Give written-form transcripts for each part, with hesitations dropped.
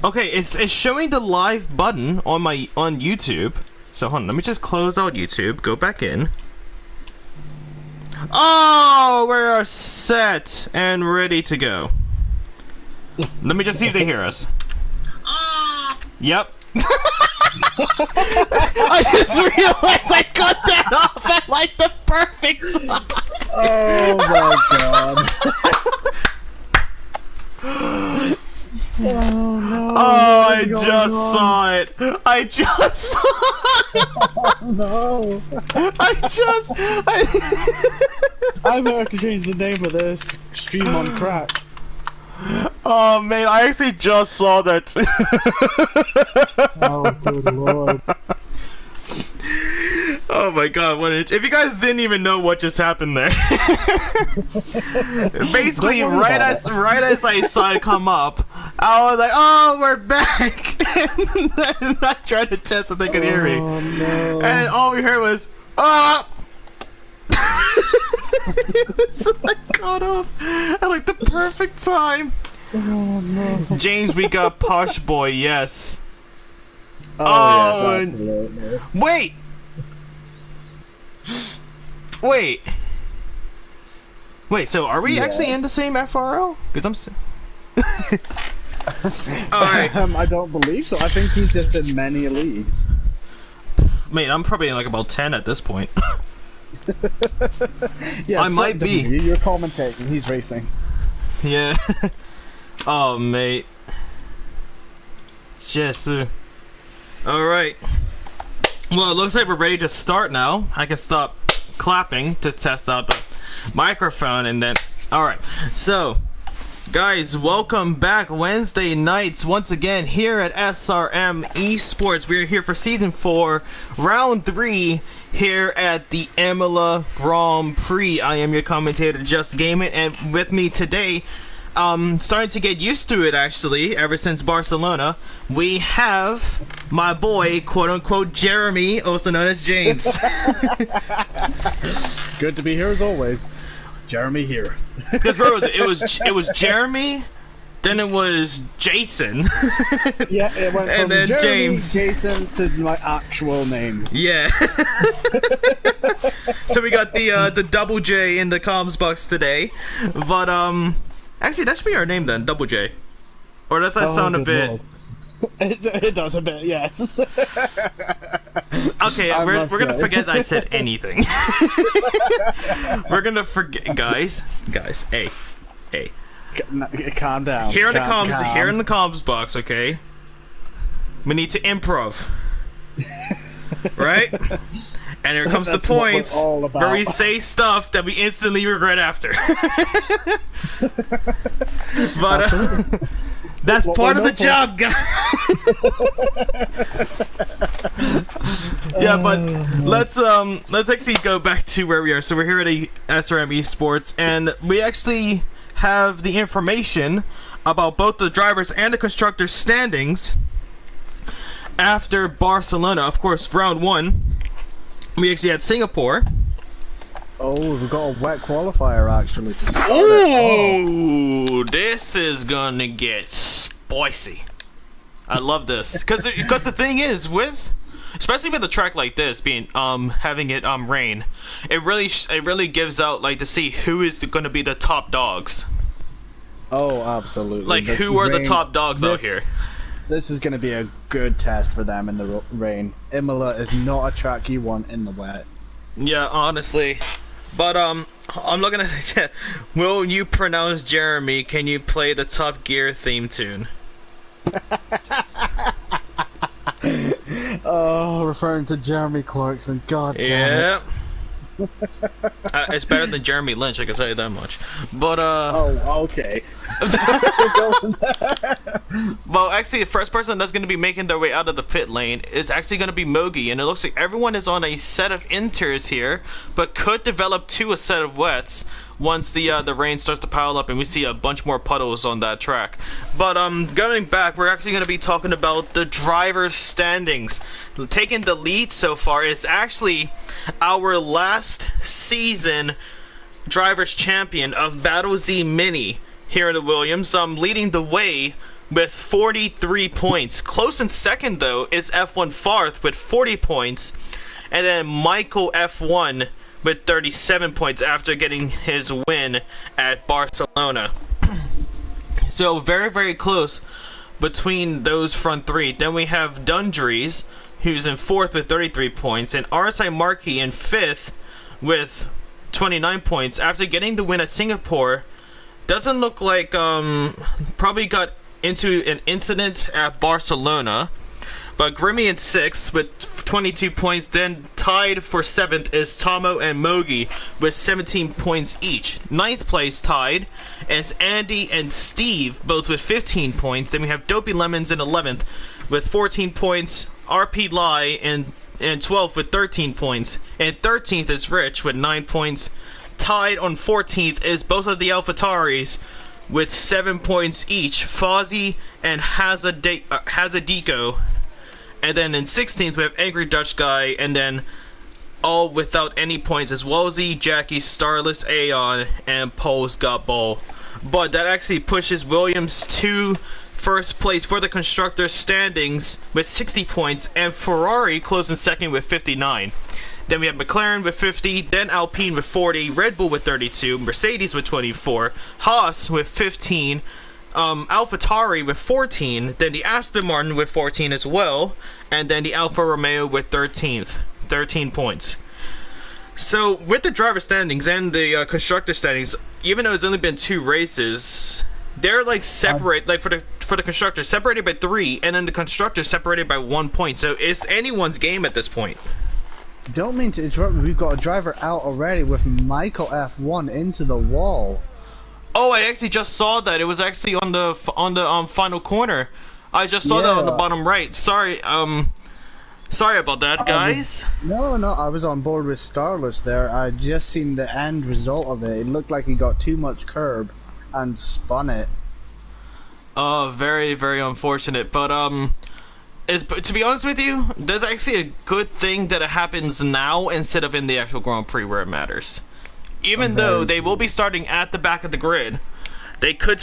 Okay, it's showing the live button on YouTube. So hold on, let me just close out YouTube, go back in. Oh, we are set and ready to go. Let me just see if they hear us. Yep. I just realized I cut that off at like the perfect spot. Oh my god. Oh no. Oh, I just saw it. I just saw it. Oh no. I might have to change the name of this to Stream on Crack. Oh man, I actually just saw that. Oh good lord. Oh my god, if you guys didn't even know what just happened there. Basically, right as I saw it come up, I was like, oh, we're back! And then I tried to test if they could hear me. Oh no. And all we heard was, ah! It's like cut off at like the perfect time. Oh no. James, we got Posh Boy, yes. Oh yes, absolutely. Wait! Wait, so are we actually in the same FRL? Because Alright. I don't believe so. I think he's just in many leagues. Mate, I'm probably in like about 10 at this point. Yeah, I might be. You're commentating, he's racing. Yeah. Oh, mate. Yes. Alright. Well, it looks like we're ready to start now. I can stop clapping to test out the microphone and then... Alright, so... Guys, welcome back Wednesday nights once again here at SRM ESPORTS. We're here for Season 4, Round 3 here at the Imola Grand Prix. I am your commentator, JusGaminReal, and with me today, starting to get used to it actually, ever since Barcelona, we have my boy, quote-unquote, Jeremy, also known as James. Good to be here as always. Jeremy here. Because it was Jeremy, then it was Jason. Yeah, it went from and then Jeremy, James, Jason to my actual name. Yeah. So we got the double J in the comms box today, but actually that should be our name then, double J. Or does that sound a bit? Lord. It does a bit, yes. Okay, we're gonna forget that I said anything. We're gonna forget, guys. Hey. Calm down. Here in the comms box, okay. We need to improv, right? And here comes the points where we say stuff that we instantly regret after. But that's part of the job, guys. Yeah, but let's actually go back to where we are. So we're here at SRM ESPORTS, and we actually have the information about both the drivers and the constructors' standings after Barcelona. Of course, round 1, we actually had Singapore. Oh, we've got a wet qualifier actually to start Oh, this is gonna get spicy. I love this because the thing is, especially with a track like this being having it rain, it really gives out like to see who is gonna be the top dogs. Oh, absolutely. Like who are the top dogs out here? This is gonna be a good test for them in the rain. Imola is not a track you want in the wet. Yeah, honestly. But I'm looking at will you pronounce Jeremy? Can you play the Top Gear theme tune? Oh, referring to Jeremy Clarkson. God damn it. It's better than Jeremy Lynch, I can tell you that much. But oh, okay. Well, actually, the first person that's going to be making their way out of the pit lane is actually going to be Mogi, and it looks like everyone is on a set of inters here, but could develop to a set of wets once the rain starts to pile up and we see a bunch more puddles on that track. But going back, we're actually going to be talking about the drivers' standings. Taking the lead so far is actually our last season drivers champion of Battle Z Mini, here in the Williams, leading the way with 43 points. Close in second, though, is F1 Farth with 40 points, and then Michael F1 with 37 points after getting his win at Barcelona. So very, very close between those front three. Then we have Dundrees, who's in fourth with 33 points, and RSI Markey in fifth with 29 points after getting the win at Singapore. Doesn't look like probably got into an incident at Barcelona. But Grimmy in sixth with 22 points. Then tied for seventh is Tomo and Mogi with 17 points each. Ninth place tied is Andy and Steve, both with 15 points. Then we have Dopey Lemons in 11th with 14 points. RP Lai in 12th with 13 points. And 13th is Rich with 9 points. Tied on 14th is both of the AlphaTauris with 7 points each. Fozzie and Hazadico. And then in 16th we have Angry Dutch Guy, and then all without any points is Wolsey, Jackie, Starless, Aeon, and Pole's Got Ball. But that actually pushes Williams to first place for the constructors standings with 60 points, and Ferrari closing second with 59. Then we have McLaren with 50, then Alpine with 40, Red Bull with 32, Mercedes with 24, Haas with 15, AlphaTauri with 14, then the Aston Martin with 14 as well, and then the Alfa Romeo with 13 points. So with the driver standings and the constructor standings, even though it's only been 2 races, they're like separate, like for the constructors separated by 3, and then the constructors separated by 1 point. So it's anyone's game at this point. Don't mean to interrupt, we've got a driver out already with Michael F1 into the wall. Oh, I actually just saw that. It was actually on the final corner. I just saw that on the bottom right. Sorry, sorry about that, guys. No, I was on board with Starless there. I just seen the end result of it. It looked like he got too much curb and spun it. Very, very unfortunate. But to be honest with you, there's actually a good thing that it happens now instead of in the actual Grand Prix where it matters. Even though they will be starting at the back of the grid, they could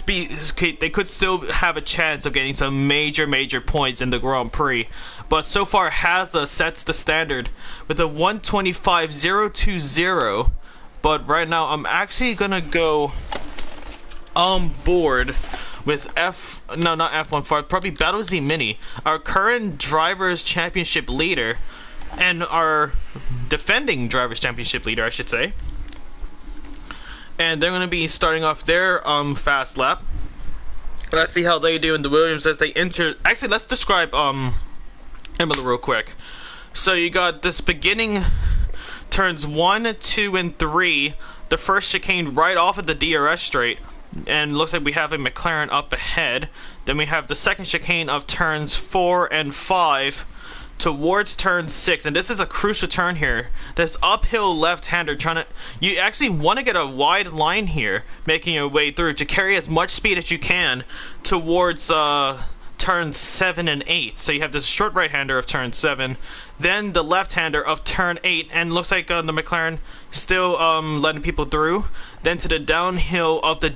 still have a chance of getting some major points in the Grand Prix. But so far, Hazza sets the standard with a 125.020. But right now, I'm actually gonna go on board with not F1 probably Battle Z Mini, our current Drivers' Championship leader, and our defending Drivers' Championship leader, I should say. And they're going to be starting off their fast lap. Let's see how they do in the Williams as they enter. Actually, let's describe Imola real quick. So you got this beginning turns 1, 2, and 3. The first chicane right off of the DRS straight, and looks like we have a McLaren up ahead. Then we have the second chicane of turns 4 and 5 towards turn 6, and this is a crucial turn here. This uphill left-hander you actually want to get a wide line here, making your way through to carry as much speed as you can towards turns 7 and 8. So you have this short right-hander of turn 7, then the left-hander of turn 8, and looks like the McLaren still letting people through. Then to the downhill of the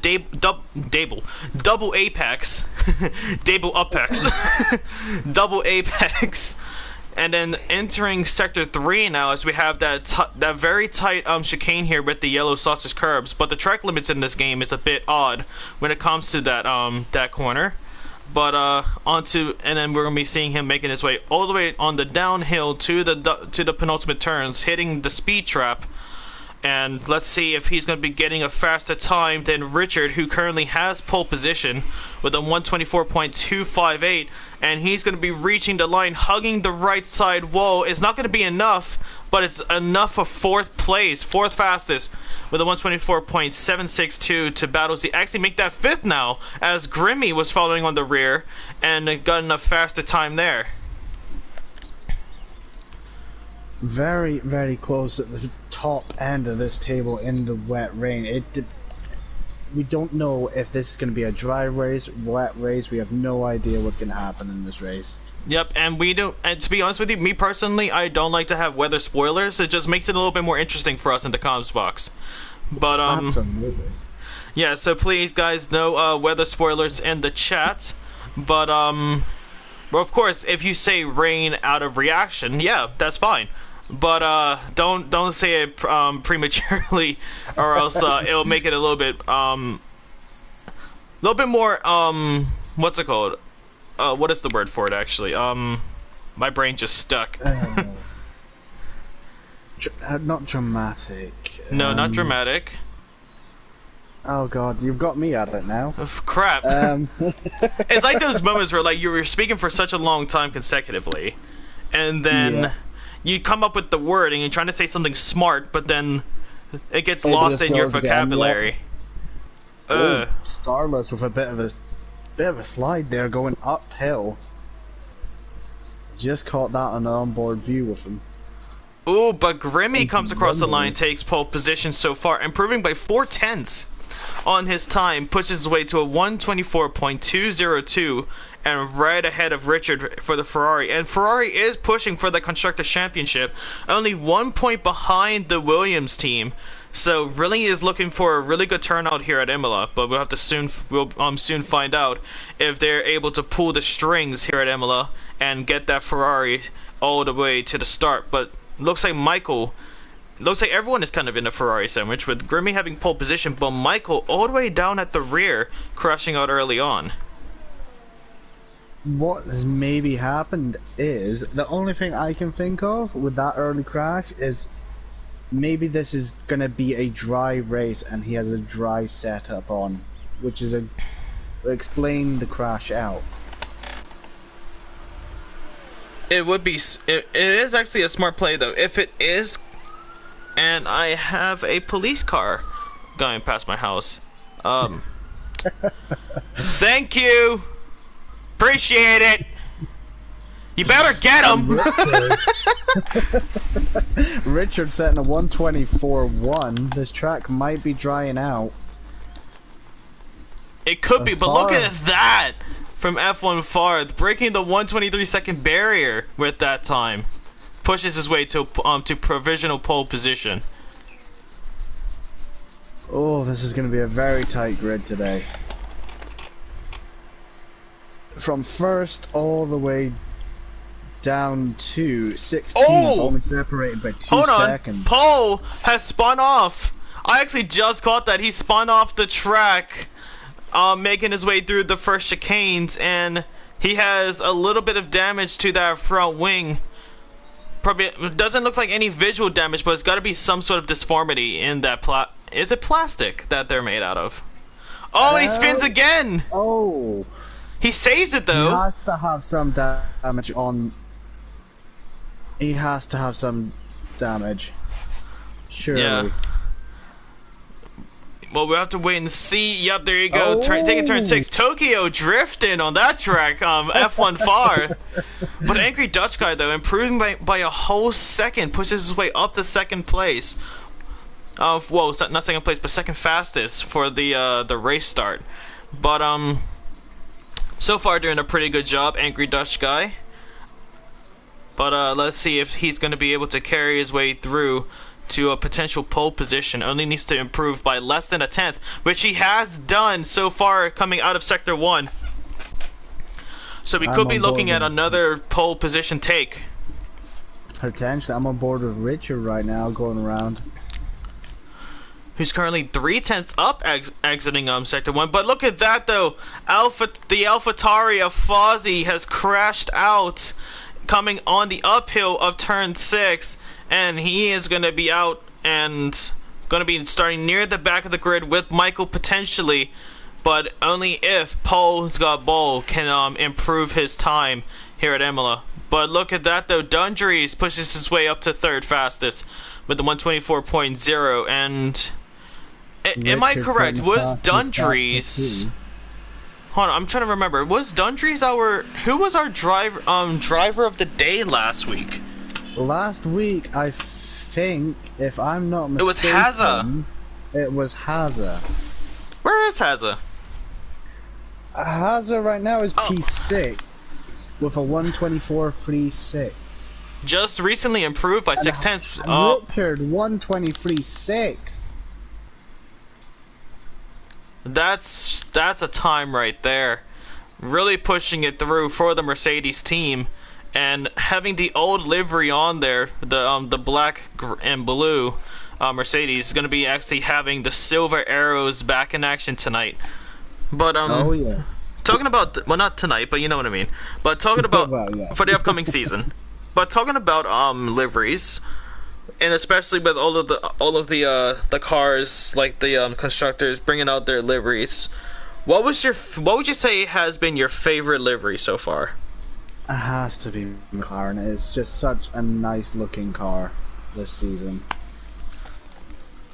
double apex, double apex, double apex. And then entering sector 3 now, as we have that very tight chicane here with the yellow sausage curbs. But the track limits in this game is a bit odd when it comes to that corner. But and then we're gonna be seeing him making his way all the way on the downhill to the penultimate turns, hitting the speed trap. And let's see if he's going to be getting a faster time than Richard, who currently has pole position with a 124.258. And he's going to be reaching the line, hugging the right side wall. It's not going to be enough, but it's enough for 4th place, 4th fastest, with a 124.762 to battle Z. Actually make that 5th now, as Grimmy was following on the rear and got enough faster time there. Very, very close at the top end of this table in the wet rain. We don't know if this is going to be a dry race, wet race. We have no idea what's going to happen in this race. Yep, and we don't. And to be honest with you, me personally, I don't like to have weather spoilers. It just makes it a little bit more interesting for us in the comms box. But absolutely. Yeah, so please, guys, no weather spoilers in the chat. But well, of course, if you say rain out of reaction, yeah, that's fine. But don't say it prematurely, or else it'll make it a little bit more what's it called? What is the word for it actually? My brain just stuck. Not dramatic. No, not dramatic. Oh god, you've got me at it now. Crap. It's like those moments where like you were speaking for such a long time consecutively, and then you come up with the word and you're trying to say something smart, but then it gets lost in your vocabulary. Starless with a bit of a slide there, going uphill. Just caught that on the onboard view with him. Ooh, but Grimmy comes across the line, takes pole position so far, improving by 0.4 on his time, pushes his way to a 124.202, and right ahead of Richard for the Ferrari. And Ferrari is pushing for the Constructors' Championship, only 1 point behind the Williams team. So really is looking for a really good turnout here at Imola, but we'll have to soon find out if they're able to pull the strings here at Imola and get that Ferrari all the way to the start. But looks like everyone is kind of in a Ferrari sandwich, with Grimmy having pole position, but Michael all the way down at the rear, crashing out early on. What has maybe happened is, the only thing I can think of with that early crash is maybe this is going to be a dry race and he has a dry setup on, which is explain the crash out. It is actually a smart play though, if it is. And I have a police car going past my house. Thank you. Appreciate it. You better get him. Richard setting a 124.1. This track might be drying out. It could be, but look at that from F1 Farth, breaking the 123-second barrier with that time. Pushes his way to provisional pole position. Oh, this is going to be a very tight grid today. From first all the way down to 16th, only separated by 2 seconds. Pole has spun off. I actually just caught that. He spun off the track, making his way through the first chicanes, and he has a little bit of damage to that front wing. Probably doesn't look like any visual damage, but it's got to be some sort of disformity in that is it plastic that they're made out of? Oh, he spins again! Oh! He saves it though! He has to have some damage on... He has to have some damage. Surely. Yeah. Well, we'll have to wait and see. Yep, there you go. Taking turn 6. Tokyo drifting on that track. F1 Far. But Angry Dutch Guy, though, improving by a whole second, pushes his way up to second place. Whoa, not second place, but second fastest for the race start. But so far doing a pretty good job, Angry Dutch Guy. But let's see if he's going to be able to carry his way through to a potential pole position. Only needs to improve by less than a 10th, which he has done so far coming out of Sector 1. So we could be looking at another pole position take. Potentially. I'm on board with Richard right now, going around. Who's currently 0.3 up exiting Sector 1. But look at that though. The AlphaTauri of Fozzie has crashed out coming on the uphill of turn 6. And he is going to be out and going to be starting near the back of the grid with Michael potentially, but only if Paul's got ball can improve his time here at Imola. But look at that though, Dundries pushes his way up to third fastest with the 124.0. And am I correct? Was Dundries? Hold on, I'm trying to remember. Was Dundries who was our driver of the day last week? Last week, I think, if I'm not mistaken, it was Haza. It was Haza. Where is Haza? Haza right now is P6 with a 124.36. Just recently improved by 0.6. Richard 123.6. That's a time right there. Really pushing it through for the Mercedes team, and having the old livery on there, the black and blue Mercedes is going to be actually having the silver arrows back in action tonight. But oh yes. Talking about, well, not tonight, but you know what I mean. But talking about Well, yes. for the upcoming season. But talking about liveries, and especially with all of the cars, like the constructors bringing out their liveries. What would you say has been your favorite livery so far? It has to be McLaren. It's just such a nice looking car this season.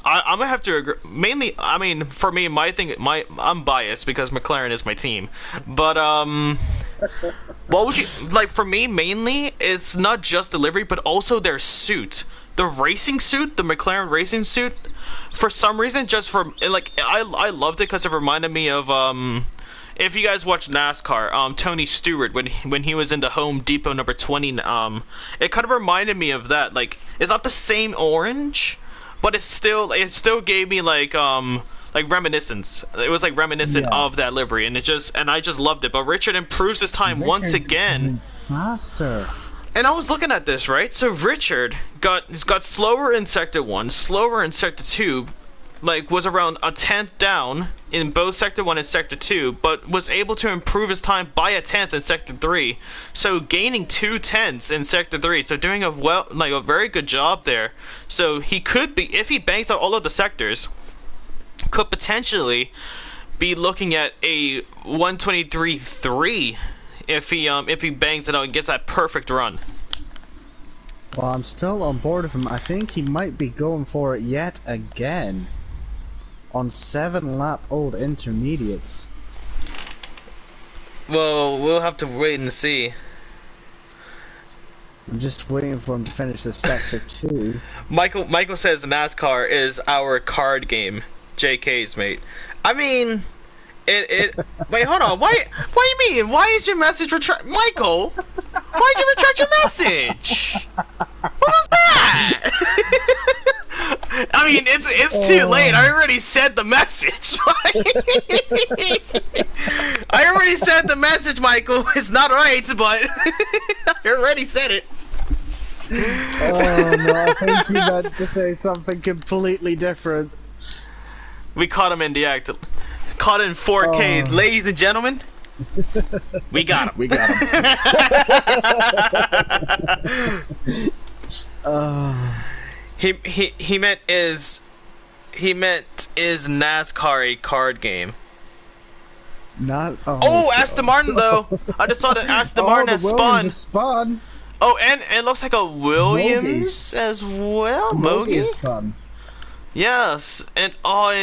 I'm gonna have to agree. Mainly, I mean, for me, I'm biased because McLaren is my team. But what would you like? For me, mainly, it's not just the livery, but also their suit, the racing suit, the McLaren racing suit. For some reason, just for like, I loved it because it reminded me of if you guys watch NASCAR, Tony Stewart when he was in the Home Depot number 20, it kind of reminded me of that. Like, it's not the same orange, but it still gave me like reminiscence. It was like reminiscent of that livery, and I just loved it. But Richard improves his time once again. Faster. And I was looking at this, right? So Richard got slower in Sector 1, slower in Sector 2, like was around a tenth down in both Sector 1 and Sector 2, but was able to improve his time by a tenth in Sector 3. So gaining 2/10 in Sector 3. So doing a very good job there. So he could be, if he banks out all of the sectors, could potentially be looking at a 123.3 if he bangs it out and gets that perfect run. Well, I'm still on board with him. I think he might be going for it yet again on 7-lap-old intermediates. Well, we'll have to wait and see. I'm just waiting for him to finish the Sector 2. Michael says NASCAR is our card game. JK's, mate. I mean, wait, hold on. Why you mean? Why is your message Michael? Why'd you retract your message? What was that? I mean, it's too late. I already said the message. I already said the message, Michael. It's not right, but I already said it. Oh no, I think you meant to say something completely different. We caught him in the act. Caught in 4K, ladies and gentlemen. We got him. We got him. He meant is NASCAR a card game? Not. Aston Martin though. I just saw that Aston Martin has spun. Oh, and it looks like a Williams as well. Mogi is spun. Yes, and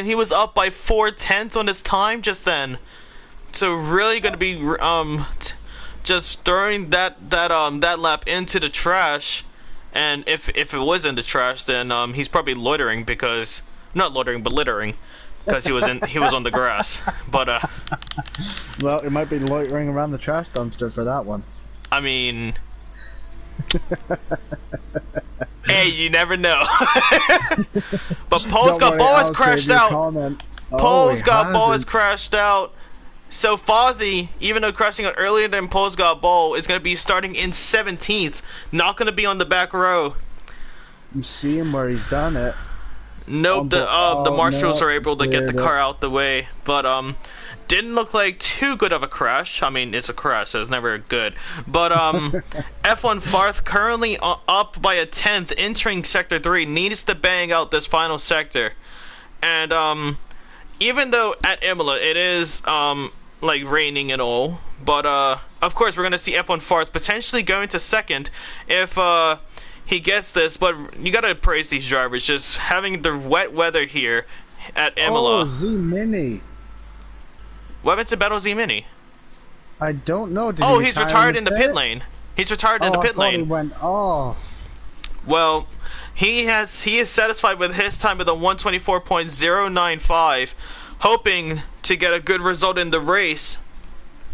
he was up by 4/10 on his time just then. So really going to be just throwing that lap into the trash, and if it was in the trash, then he's probably loitering because not loitering but littering because he was on the grass. But well, it might be loitering around the trash dumpster for that one. I mean. Hey, you never know. But Paul's got ball has crashed out. Paul's got ball has crashed out. So Fozzie, even though crashing out earlier than Paul's got ball, is going to be starting in 17th. Not going to be on the back row. You see him where he's done it. Nope, the marshals are able to get the car out the way, but didn't look like too good of a crash. I mean, it's a crash, so it's never good. But F1 Farth currently up by a tenth, entering Sector 3, needs to bang out this final sector. And even though at Imola it is like raining and all, but of course we're gonna see F1 Farth potentially going to second if he gets this. But you gotta praise these drivers, just having the wet weather here at Imola. Oh, Z-Mini. What happened to Battle Z-Mini? I don't know. He's retired in the pit lane. He's retired in the pit lane. He went off. Well, he is satisfied with his time with a 124.095, hoping to get a good result in the race.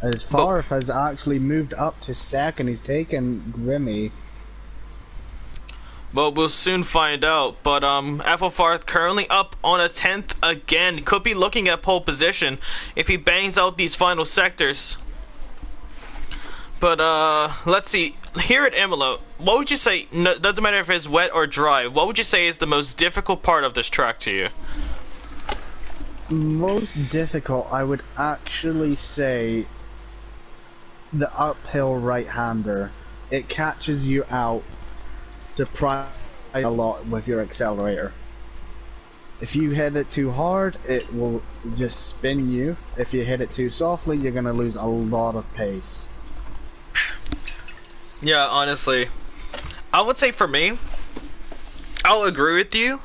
As far as has actually moved up to second, he's taken Grimmy. Well, we'll soon find out. But F1 currently up on a 10th again. Could be looking at pole position if he bangs out these final sectors. But let's see. Here at Imola, what would you say? No, doesn't matter if it's wet or dry. What would you say is the most difficult part of this track to you? Most difficult, I would actually say the uphill right-hander. It catches you out to pry a lot with your accelerator. If you hit it too hard, it will just spin you. If you hit it too softly, you're gonna lose a lot of pace. Yeah, honestly, I would say for me, I'll agree with you,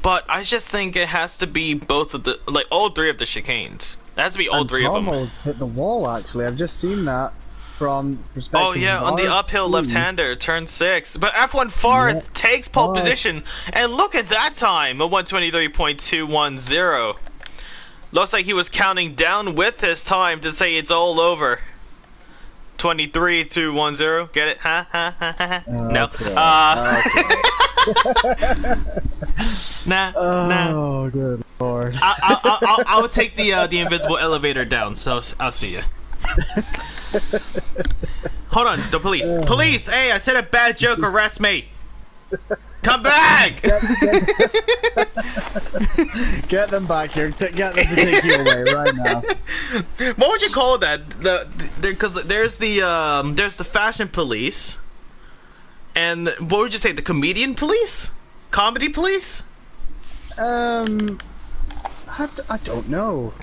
but I just think it has to be both of the, like, all three of the chicanes. It has to be all three of them. Almost hit the wall, actually. I've just seen that from perspective. Oh yeah, on the uphill left-hander, turn 6. But F1 Far takes pole position, and look at that time, a 123.210. Looks like he was counting down with his time to say it's all over. 23-2-1-0. Get it? Ha ha ha ha. No. Nah. Oh, good lord. I'll take the invisible elevator down. So I'll see you. Hold on, the police. Police! Hey, I said a bad joke. Arrest me. Come back! Get them back here. Get them to take you away right now. What would you call that? Because there's the fashion police, and what would you say? The comedian police? Comedy police? I don't know.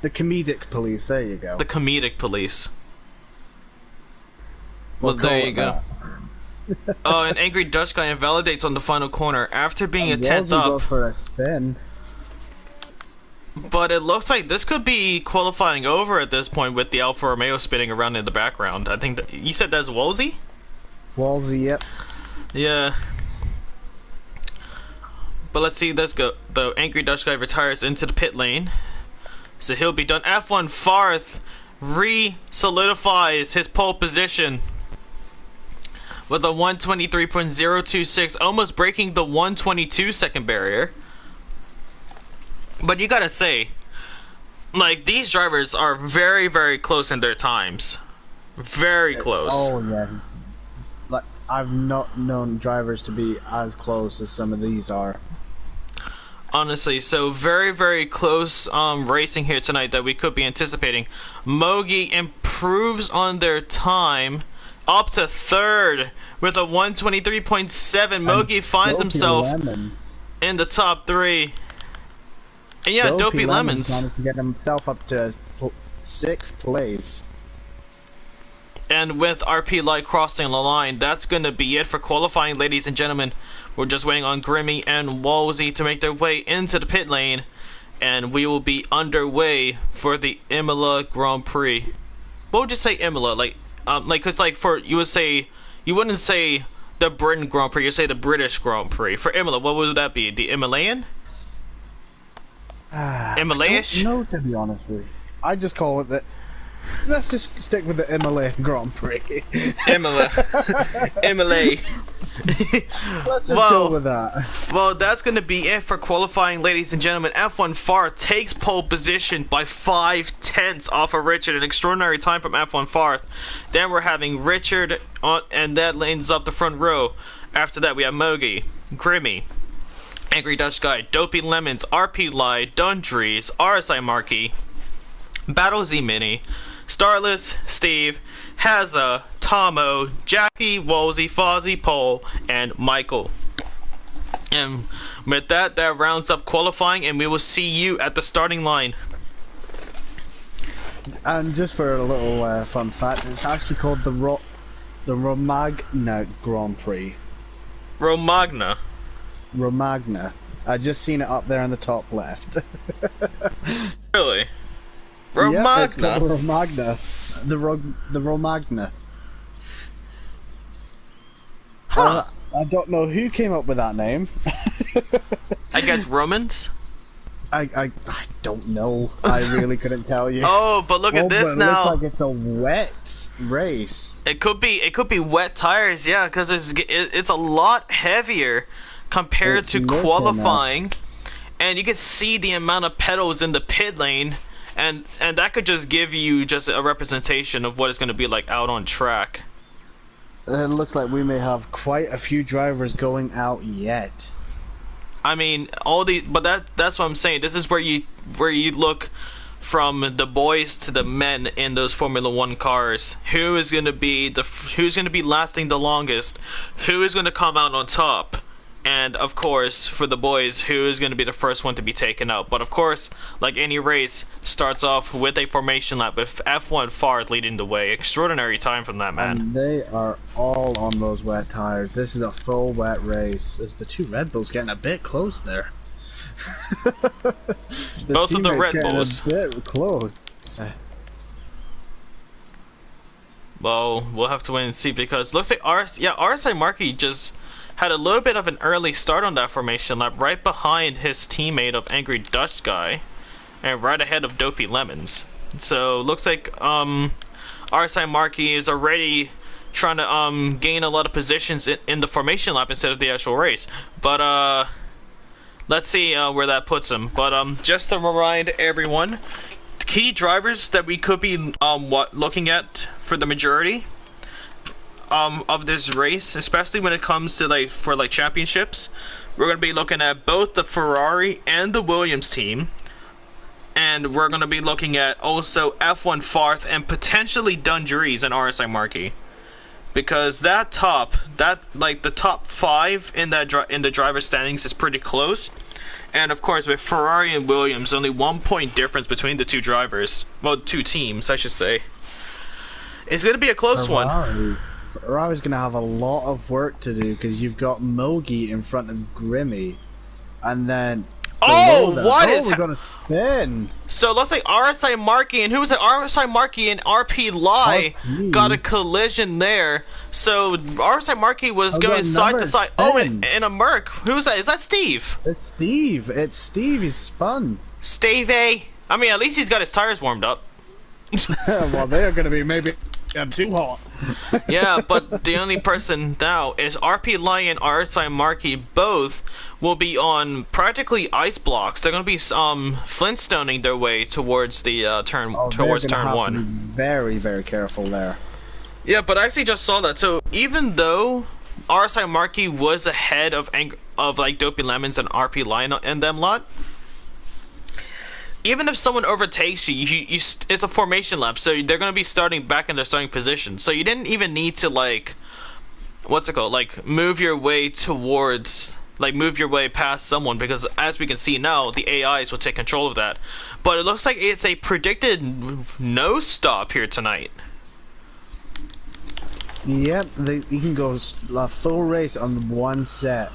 The comedic police. There you go. The comedic police. Well, there you go. Oh, an angry Dutch guy invalidates on the final corner after being a 10th up. Go for a spin. But it looks like this could be qualifying over at this point with the Alfa Romeo spinning around in the background. I think that, you said that's Wolsey? Wolsey, yep. Yeah. But let's see, let's go. The angry Dutch guy retires into the pit lane. So he'll be done. F1 Farth re-solidifies his pole position with a 123.026, almost breaking the 122 second barrier. But you gotta say, like, these drivers are very, very close in their times. Very close. Oh, yeah. Like, I've not known drivers to be as close as some of these are. Honestly, so very, very close racing here tonight that we could be anticipating. Mogi improves on their time up to 3rd with a 123.7. Mogi finds himself in the top 3. And yeah, Dopey Lemons managed to get himself up to 6th place. And with RP Light crossing the line, that's going to be it for qualifying, ladies and gentlemen. We're just waiting on Grimmy and Wolsey to make their way into the pit lane, and we will be underway for the Imola Grand Prix. What would you say Imola? Cause for you wouldn't say the Britain Grand Prix, you say the British Grand Prix. For Imola, what would that be? The Himalayan? Himalaish? No, to be honest with you, I just call it that. Let's just stick with the Himalayan Grand Prix. Imola. Imolay. Let's just go with that. Well, that's going to be it for qualifying, ladies and gentlemen. F1 Far takes pole position by 5/10 off of Richard. An extraordinary time from F1 Far. Then we're having Richard, and that lanes up the front row. After that, we have Mogi, Grimmy, Angry Dutch Guy, Dopey Lemons, RP Lie, Dundrees, RSI Markey, Battle Z Mini, Starless, Steve, Hazza, Tomo, Jackie, Wolsey, Fozzie, Paul, and Michael. And with that, that rounds up qualifying, and we will see you at the starting line. And just for a little fun fact, it's actually called the Romagna Grand Prix. Romagna. Romagna. I just seen it up there in the top left. Really? Romagna? Yeah, it's called Romagna. The Romagna. Huh. I don't know who came up with that name. I guess Romans? I don't know. I really couldn't tell you. Oh, but look at this but now. It looks like it's a wet race. It could be wet tires, yeah, because it's a lot heavier compared to qualifying, and you can see the amount of pedals in the pit lane, and that could just give you just a representation of what it's going to be like out on track. It looks like we may have quite a few drivers going out yet. I mean, that's what I'm saying. This is where you look from the boys to the men in those Formula 1 cars. Who's going to be lasting the longest? Who is going to come out on top? And of course, for the boys, who is going to be the first one to be taken out? But of course, like any race, starts off with a formation lap with F1 far leading the way. Extraordinary time from that man. And they are all on those wet tires. This is a full wet race. As the two Red Bulls getting a bit close there. Both of the Red Bulls. A bit close. Well, we'll have to wait and see, because it looks like RSI Markey just had a little bit of an early start on that formation lap, right behind his teammate of Angry Dutch Guy, and right ahead of Dopey Lemons. So looks like RSI Markey is already trying to gain a lot of positions in the formation lap instead of the actual race. But let's see where that puts him. But just to remind everyone, key drivers that we could be looking at for the majority of this race, especially when it comes to for championships, we're going to be looking at both the Ferrari and the Williams team, and we're going to be looking at also F1 Farth and potentially Dundrees and RSI Markey, because the top 5 in the driver standings is pretty close. And of course, with Ferrari and Williams, only 1 point difference between the two drivers, well, two teams I should say. It's going to be a close one. Ferrari's going to have a lot of work to do, because you've got Mogi in front of Grimmy, and then we're going to spin. So let's say RSI Markey and RSI Markey and RP Lai got a collision there. So RSI Markey was going side to side. 10. Oh, and a Merc. Who's that? Is that Steve? It's Steve. It's Steve. He's spun. Stevie. I mean, at least he's got his tires warmed up. Well, they're going to be maybe too hot. Yeah, but the only person now is RP Lai and RSI Markey. Both will be on practically ice blocks. They're going to be flintstoning their way towards the turn turn 1. To be very, very careful there. Yeah, but I actually just saw that. So even though RSI Markey was ahead of Dopey Lemons and RP Lai and them lot, even if someone overtakes you, it's a formation lap, so they're going to be starting back in their starting position. So you didn't even need to move your way towards, move your way past someone, because as we can see now, the AIs will take control of that. But it looks like it's a predicted no stop here tonight. Yep, you can go a full race on one set.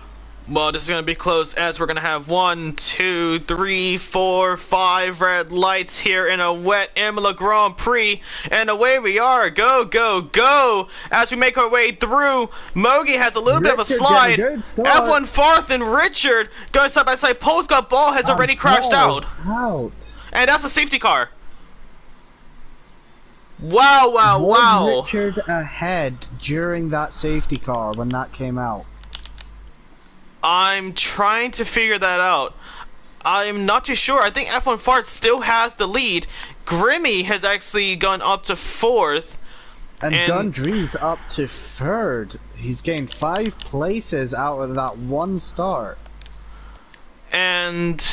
Well, this is going to be close, as we're going to have 1, 2, 3, 4, 5 red lights here in a wet Imola Grand Prix. And away we are. Go, go, go. As we make our way through, Mogi has a little bit of a slide. F1 Farth and Richard going side by side. Pole's got ball has already crashed out. And that's a safety car. Wow, wow, wow. Was Richard ahead during that safety car when that came out? I'm trying to figure that out. I'm not too sure. I think F1 Fart still has the lead. Grimmy has actually gone up to 4th. And Dundree's up to 3rd. He's gained 5 places out of that one start. And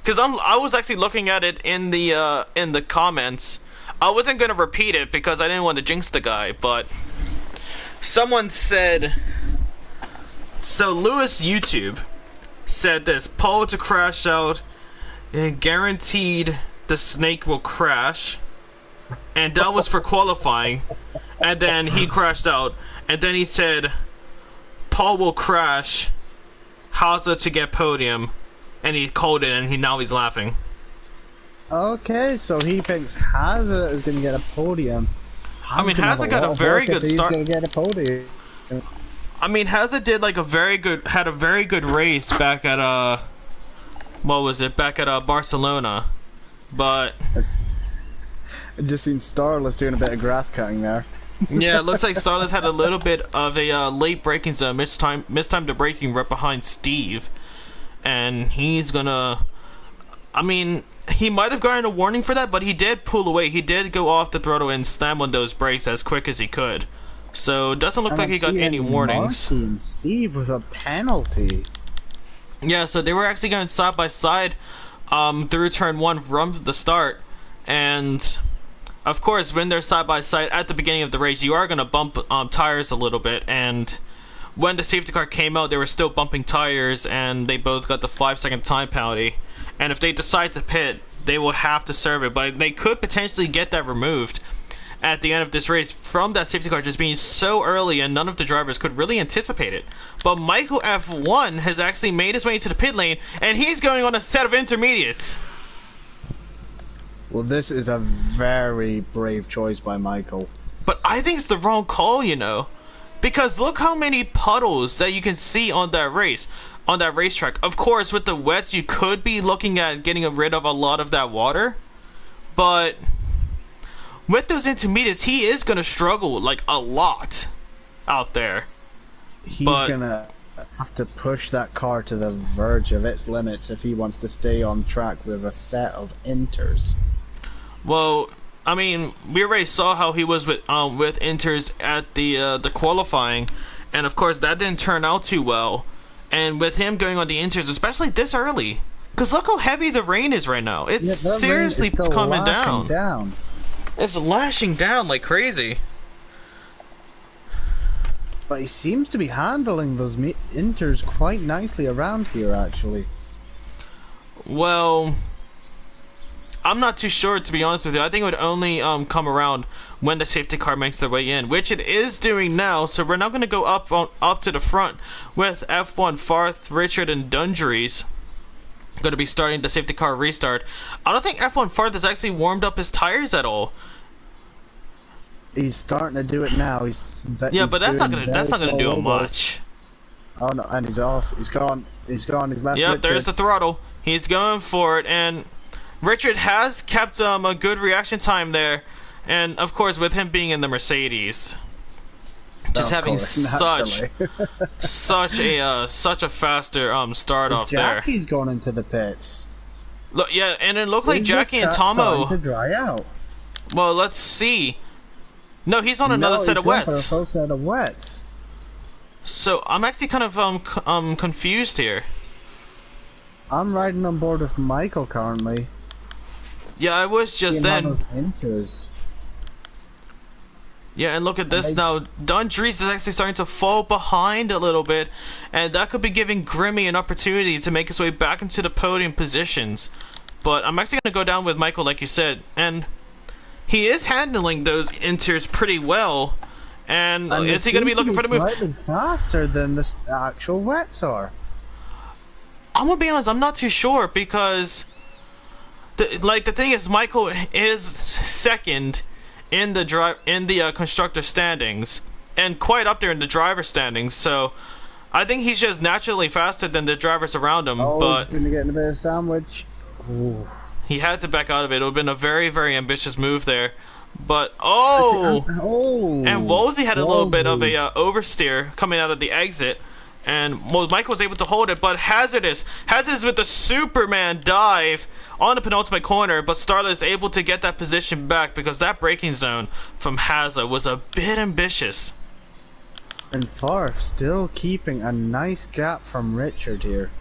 because I was actually looking at it in the comments. I wasn't gonna repeat it because I didn't want to jinx the guy, but someone said. So Lewis YouTube said this: Paul to crash out, and guaranteed the snake will crash, and that was for qualifying, and then he crashed out, and then he said Paul will crash, Haza to get podium, and he called it, and now he's laughing. Okay, so he thinks Haza is gonna get a podium. I mean, Haza got a very good start. He's gonna get a podium. I mean, Hazard did had a very good race back at what was it, back at Barcelona. But I just seen Starless doing a bit of grass cutting there. yeah, it looks like Starless had a little bit of a late braking zone, missed time the braking right behind Steve, and he's gonna. I mean, he might have gotten a warning for that, but he did pull away. He did go off the throttle and slam on those brakes as quick as he could. So it doesn't look like he got any warnings. Marty and Steve with a penalty. Yeah, so they were actually going side by side through turn 1 from the start, and of course when they're side by side at the beginning of the race, you are going to bump tires a little bit, and when the safety car came out, they were still bumping tires, and they both got the 5-second time penalty. And if they decide to pit, they will have to serve it, but they could potentially get that removed at the end of this race from that safety car just being so early, and none of the drivers could really anticipate it. But Michael F1 has actually made his way into the pit lane, and he's going on a set of intermediates. Well, this is a very brave choice by Michael. But I think it's the wrong call, you know, because look how many puddles that you can see on that racetrack. Of course, with the wets, you could be looking at getting rid of a lot of that water, but with those intermediates, he is going to struggle like a lot out there. He's going to have to push that car to the verge of its limits if he wants to stay on track with a set of inters. Well, I mean, we already saw how he was with inters at the qualifying, and of course that didn't turn out too well. And with him going on the inters, especially this early, because look how heavy the rain is right now. It's seriously coming down. It's lashing down like crazy. But he seems to be handling those inters quite nicely around here, actually. Well, I'm not too sure, to be honest with you. I think it would only come around when the safety car makes their way in, which it is doing now. So we're now going to go up to the front with F1 Farth, Richard, and Dundrees going to be starting the safety car restart. I don't think F1 Farth has actually warmed up his tires at all. He's starting to do it now. But that's not gonna do much. Oh no, and he's off. He's gone. He's left. Yep, there's the throttle. He's going for it, and Richard has kept a good reaction time there, and of course with him being in the Mercedes, just having such a faster start off there. Jackie's going into the pits. Look, yeah, and it looked like Jackie and Tomo to dry out. Well, let's see. No, he's on another set of wets. For a full set of wets. So I'm actually kind of confused here. I'm riding on board with Michael currently. Yeah, I was just then. Yeah, and look at this now. Dundrees is actually starting to fall behind a little bit, and that could be giving Grimmy an opportunity to make his way back into the podium positions. But I'm actually going to go down with Michael, like you said, and he is handling those inters pretty well. And is he going to be looking for the move? Slightly faster than the actual wets are. I'm gonna be honest, I'm not too sure, because the thing is, Michael is second in the constructor standings, and quite up there in the driver standings. So I think he's just naturally faster than the drivers around him. Oh, but he's gonna get in a bit of sandwich. Ooh. He had to back out of it. It would have been a very, very ambitious move there. But and Wolsey had a little bit of a oversteer coming out of the exit, and Michael was able to hold it. But Hazardous with the Superman dive on the penultimate corner, but Starlet is able to get that position back because that braking zone from Hazza was a bit ambitious. And Farf still keeping a nice gap from Richard here.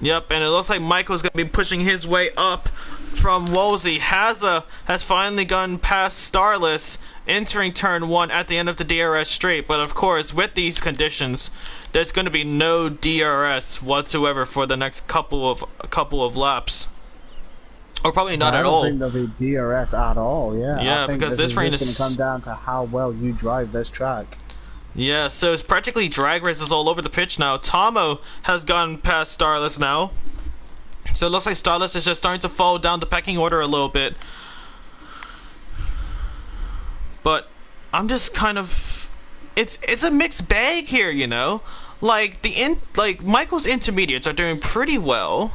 Yep, and it looks like Michael's going to be pushing his way up from Wolsey. Hazza has finally gone past Starless, entering turn 1 at the end of the DRS straight. But of course, with these conditions, there's going to be no DRS whatsoever for the next couple of laps. Or probably not at all. I don't think there'll be DRS at all, yeah. Yeah, I think because this rain is going to come down to how well you drive this track. Yeah, so it's practically drag races all over the pitch now. Tomo has gone past Starless now. So it looks like Starless is just starting to fall down the pecking order a little bit. But I'm just kind of... It's a mixed bag here, you know? Like, Michael's intermediates are doing pretty well.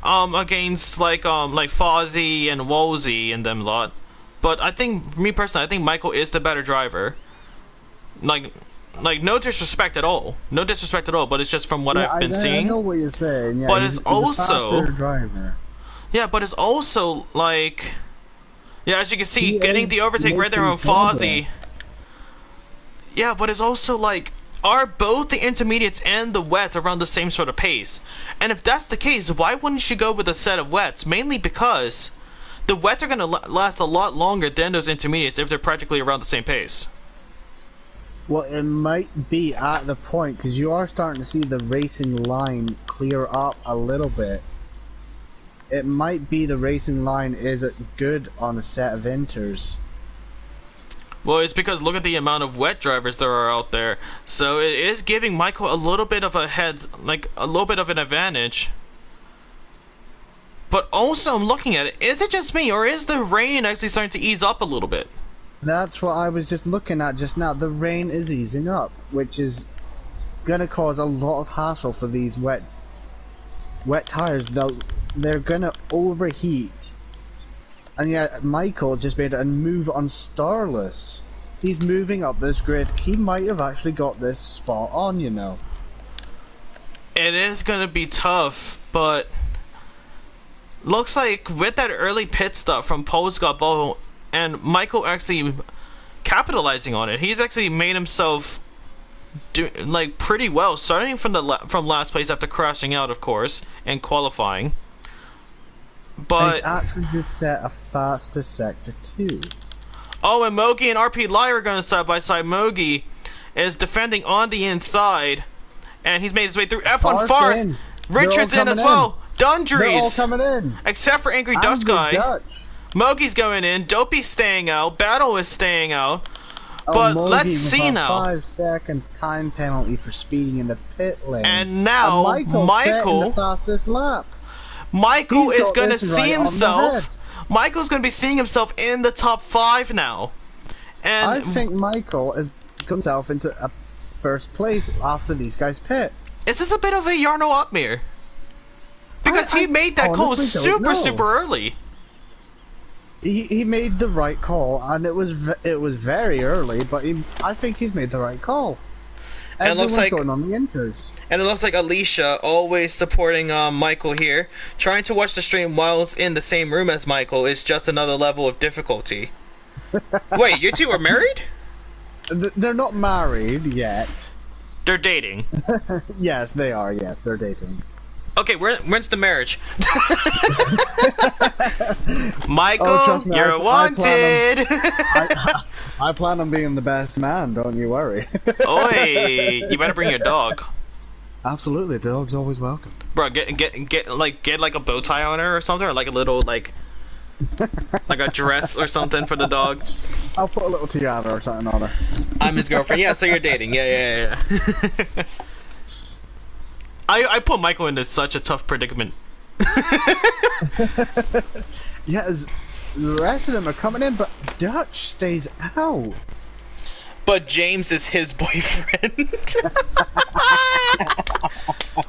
against like Fozzie and Wolsey and them lot. But I think, me personally, I think Michael is the better driver. Like no disrespect at all. No disrespect at all, but it's just from what I've been seeing. I know what you're saying, yeah, but he's it's also a faster driver. Yeah, but it's also like, yeah, as you can see, getting the overtake right there on Fozzie. Yeah, but it's also like, are both the intermediates and the wets around the same sort of pace? And if that's the case, why wouldn't you go with a set of wets? Mainly because the wets are going to last a lot longer than those intermediates if they're practically around the same pace. Well, it might be at the point, because you are starting to see the racing line clear up a little bit. It might be the racing line is good on a set of inters. Well, it's because look at the amount of wet drivers there are out there. So it is giving Michael a little bit of a a little bit of an advantage. But also, I'm looking at it. Is it just me, or is the rain actually starting to ease up a little bit? That's what I was just looking at just now. The rain is easing up, which is gonna cause a lot of hassle for these wet tires. They're gonna overheat. And yet, Michael just made a move on Starless. He's moving up this grid. He might have actually got this spot on, you know. It is gonna be tough, but looks like with that early pit stop from Polsgabo and Michael actually capitalizing on it, he's actually made himself do pretty well, starting from last place after crashing out, of course, and qualifying. But he's actually just set a faster sector 2. Oh, and Mogi and RP Liar are going side by side. Mogi is defending on the inside, and he's made his way through F1 Farth. Richards in as well. Dundrees. They're all coming in. Except for Angry Dutch Guy. Mogi's going in. Dopey's staying out. Battle is staying out. But let's see now. 5-second time penalty for speeding in the pit lane. And now Michael the fastest lap. Michael is going to see himself. Michael's going to be seeing himself in the top 5 now. And I think Michael has got himself into a first place after these guys pit. Is this a bit of a Jarno Upmere? Because he made that call super early. He made the right call, and it was very early, but I think he's made the right call. And it looks like going on the inters. And it looks like Alicia always supporting Michael here, trying to watch the stream whilst in the same room as Michael is just another level of difficulty. Wait, you two are married? They're not married yet. They're dating. Yes, they are. Yes, they're dating. Okay, when's the marriage? Michael, me, you're wanted. I plan on being the best man. Don't you worry. Oi, you better bring your dog. Absolutely, the dog's always welcome. Bro, get like a bow tie on her or something, or like a little like a dress or something for the dog. I'll put a little tiara or something on her. I'm his girlfriend. Yeah, so you're dating. Yeah. I put Michael into such a tough predicament. Yes, the rest of them are coming in, but Dutch stays out. But James is his boyfriend.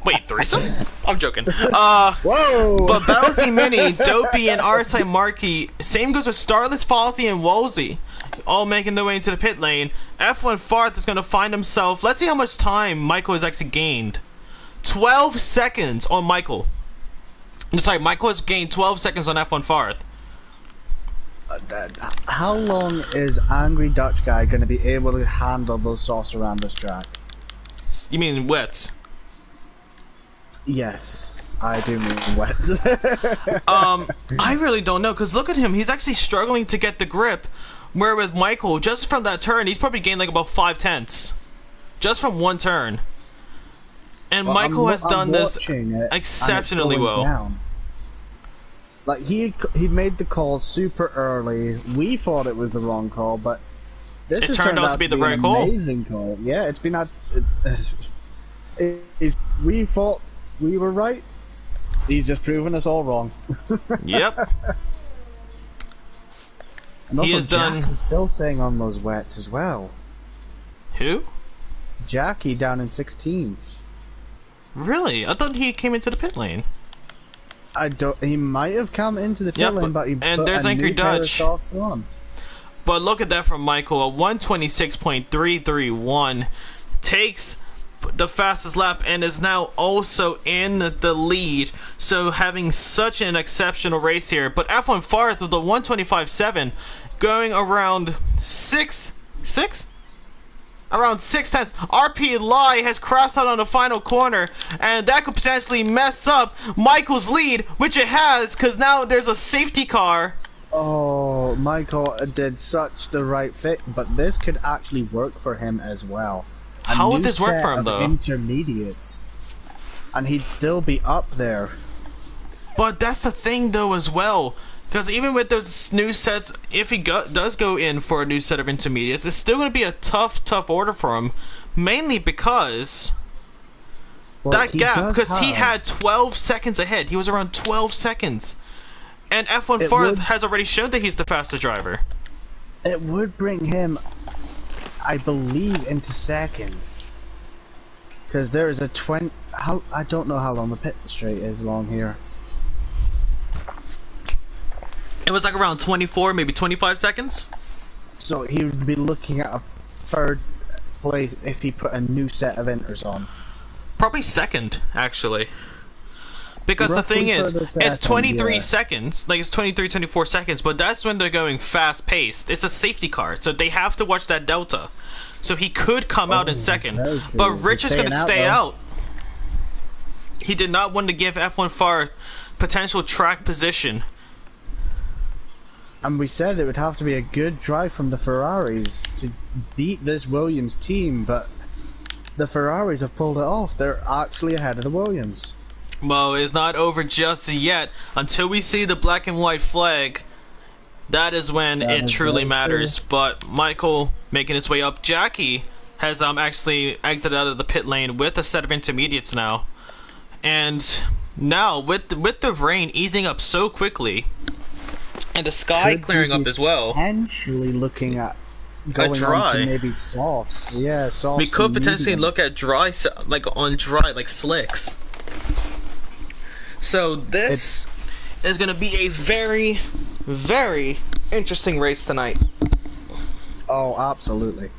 Wait, threesome? I'm joking. Whoa! But Bowsy Mini, Dopey, and RSI Markey. Same goes with Starless, Fozzie, and Wolsey. All making their way into the pit lane. F1 Farth is going to find himself. Let's see how much time Michael has actually gained. 12 seconds on Michael. Sorry, Michael has gained 12 seconds on F1 Farth. How long is Angry Dutch Guy going to be able to handle those softs around this track? You mean wets? Yes, I do mean wets. I really don't know, because look at him. He's actually struggling to get the grip. Where with Michael, just from that turn, he's probably gained like about 5/10. Just from one turn. And well, Michael has done this exceptionally well. Down. Like he made the call super early. We thought it was the wrong call, but this has turned out to be the right call. Amazing call. Yeah, it's been we thought we were right. He's just proven us all wrong. Yep. And also, Jack is still staying on those wets as well. Who? Jackie down in 16th. Really? I thought he came into the pit lane. I don't. He might have come into the pit Yep, lane, but he and put there's a Angry new pair of Dutch. softs on. But look at that from Michael. A 126.331 takes the fastest lap and is now also in the lead. So having such an exceptional race here. But F1 Forest with the 125.7 going around around 6 tenths. RP Lie has crossed out on the final corner, and that could potentially mess up Michael's lead, which it has, because now there's a safety car. Oh, Michael did such the right fit, but this could actually work for him as well. How would this work for him, though? Intermediates, and he'd still be up there. But that's the thing, though, as well. Because even with those new sets, if he does go in for a new set of intermediates, it's still going to be a tough order for him. Mainly because that gap, because he had 12 seconds ahead. He was around 12 seconds. And F1 Forest has already shown that he's the fastest driver. It would bring him, I believe, into second. Because there is a I don't know how long the pit straight is along here. It was like around 24, maybe 25 seconds. So he would be looking at a third place if he put a new set of inters on. Probably second, actually. Because Roughly the thing is, it's 23 yeah. seconds, like it's 23, 24 seconds, but that's when they're going fast-paced. It's a safety car, so they have to watch that delta. So he could come out in second, but Rich is going to stay out. He did not want to give F1 Forest potential track position. And we said it would have to be a good drive from the Ferraris to beat this Williams team, but the Ferraris have pulled it off. They're actually ahead of the Williams. Well, it's not over just yet. Until we see the black and white flag, that is when it truly matters. But Michael making his way up. Jackie has actually exited out of the pit lane with a set of intermediates now. And now, with the rain easing up so quickly, and the sky clearing up as well, potentially looking at going on to maybe softs. Yeah, softs. We could potentially look at dry, like slicks. So this is going to be a very, very interesting race tonight. Oh, absolutely.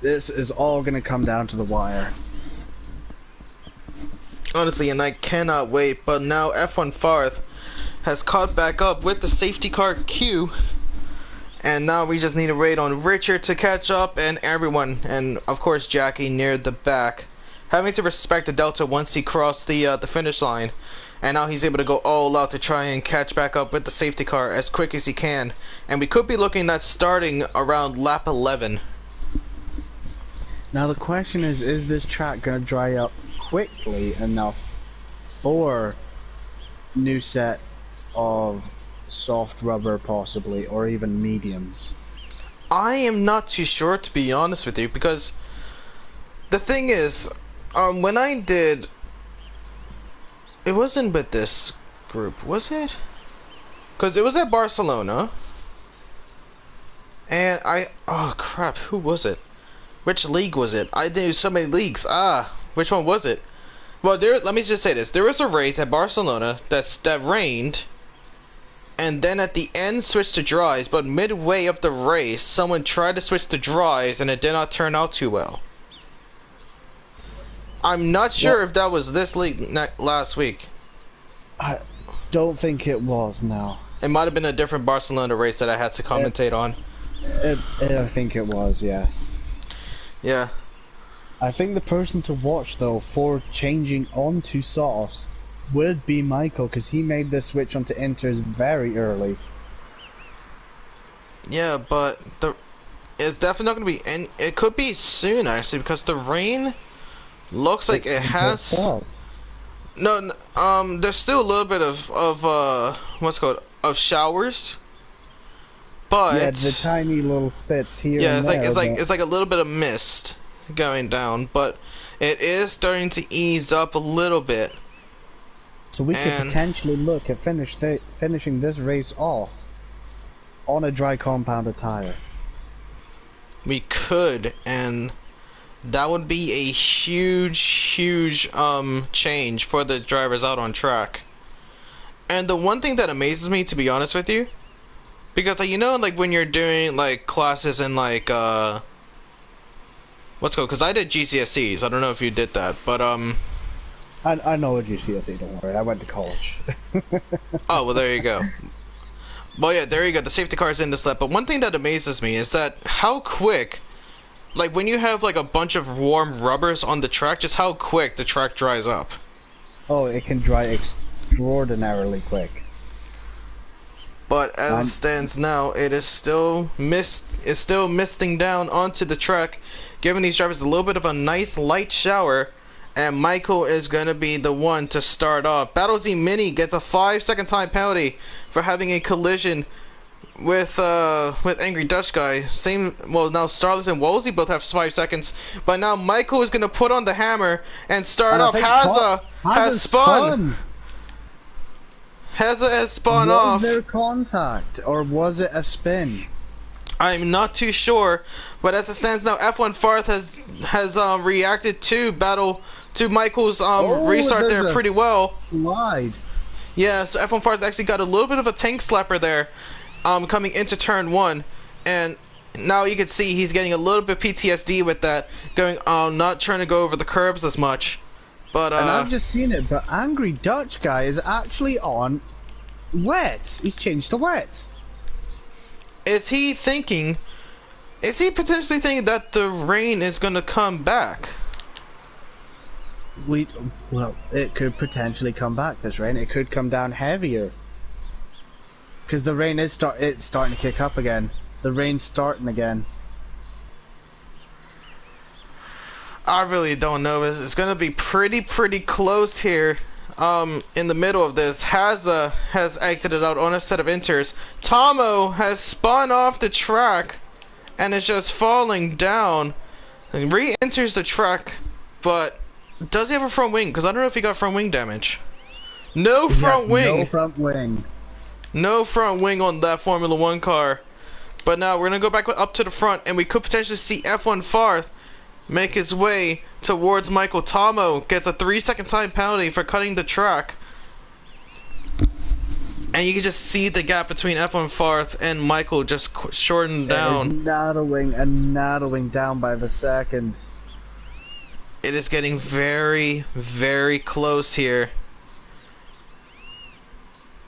This is all going to come down to the wire. Honestly, and I cannot wait. But now F1 Forest has caught back up with the safety car queue, and now we just need to wait on Richard to catch up and everyone, and of course Jackie near the back, having to respect the delta once he crossed the finish line, and now he's able to go all out to try and catch back up with the safety car as quick as he can, and we could be looking at starting around lap 11. Now the question is this track going to dry up quickly enough for new set of soft rubber possibly, or even mediums? I am not too sure, to be honest with you, because the thing is, when I did, it wasn't with this group, was it? Because it was at Barcelona, and oh crap, who was it? Which league was it? I did so many leagues. Which one was it? Well, let me just say this. There was a race at Barcelona that rained, and then at the end switched to dries, but midway up the race, someone tried to switch to dries, and it did not turn out too well. I'm not sure if that was this league last week. I don't think it was, no. It might have been a different Barcelona race that I had to commentate on. I think it was, yeah. Yeah. I think the person to watch, though, for changing onto softs would be Michael, because he made the switch onto inters very early. Yeah, but it's definitely not going to be... And it could be soon, actually, because the rain looks like it has... No, there's still a little bit of what's it called? Of showers. But... Yeah, the tiny little spits here yeah, and it's like a little bit of mist going down, but it is starting to ease up a little bit. So we could potentially look at finishing this race off on a dry compounded tire. We could, and that would be a huge change for the drivers out on track. And the one thing that amazes me, to be honest with you, because like, you know, like when you're doing like classes in like what's called? Because I did GCSEs. I don't know if you did that, but I know a GCSE. Don't worry, I went to college. oh well, there you go. Well, yeah, there you go. The safety car is in this lap. But one thing that amazes me is that how quick, like when you have like a bunch of warm rubbers on the track, just how quick the track dries up. Oh, it can dry extraordinarily quick. But as it stands now, it is still misting down onto the track, giving these drivers a little bit of a nice light shower. And Michael is going to be the one to start off. Battle Z Mini gets a 5-second time penalty for having a collision with Angry Dutch Guy. Same, well, now Starless and Wolsey both have 5 seconds. But now Michael is going to put on the hammer and start off. Hazza has spun. Hazza has spun off. Was there contact, or was it a spin? I'm not too sure, but as it stands now, F1 Farth has reacted to Michael's restart there pretty well. Slide. Yeah, so F1 Farth actually got a little bit of a tank slapper there, coming into turn 1, and now you can see he's getting a little bit PTSD with that, going not trying to go over the curbs as much. But and I've just seen it, but Angry Dutch Guy is actually on wets. He's changed to wets. Is he potentially thinking that the rain is going to come back? Well, it could potentially come back, this rain. It could come down heavier. Because the rain is starting to kick up again. The rain's starting again. I really don't know. It's going to be pretty close here. In the middle of this, Hazza has exited out on a set of inters. Tomo has spun off the track and is just falling down and re-enters the track, but does he have a front wing? Because I don't know if he got front wing damage. No front wing. No front wing. No front wing on that Formula 1 car. But now we're going to go back up to the front, and we could potentially see F1 Farth make his way towards Michael. Tomo gets a 3-second time penalty for cutting the track. And you can just see the gap between F1 Farth and Michael just shortened down. Nattling down by the second. It is getting very close here.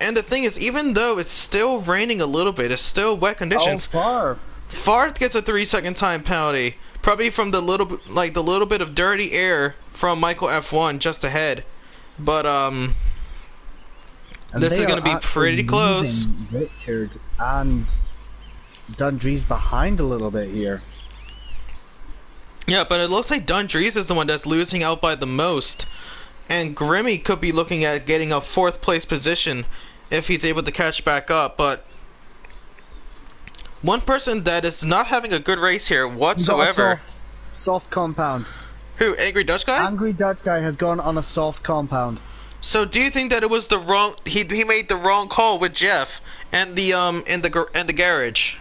And the thing is, even though it's still raining a little bit, it's still wet conditions. Oh, Farth gets a 3-second time penalty. Probably from the little bit of dirty air from Michael F1 just ahead, but this is going to be pretty close. Richard and Dundree's behind a little bit here. Yeah, but it looks like Dundree's is the one that's losing out by the most, and Grimmy could be looking at getting a 4th place position if he's able to catch back up, but one person that is not having a good race here whatsoever. Soft compound. Who? Angry Dutch Guy? Angry Dutch Guy has gone on a soft compound. So do you think that it was the wrong? He made the wrong call with Jeff and the garage.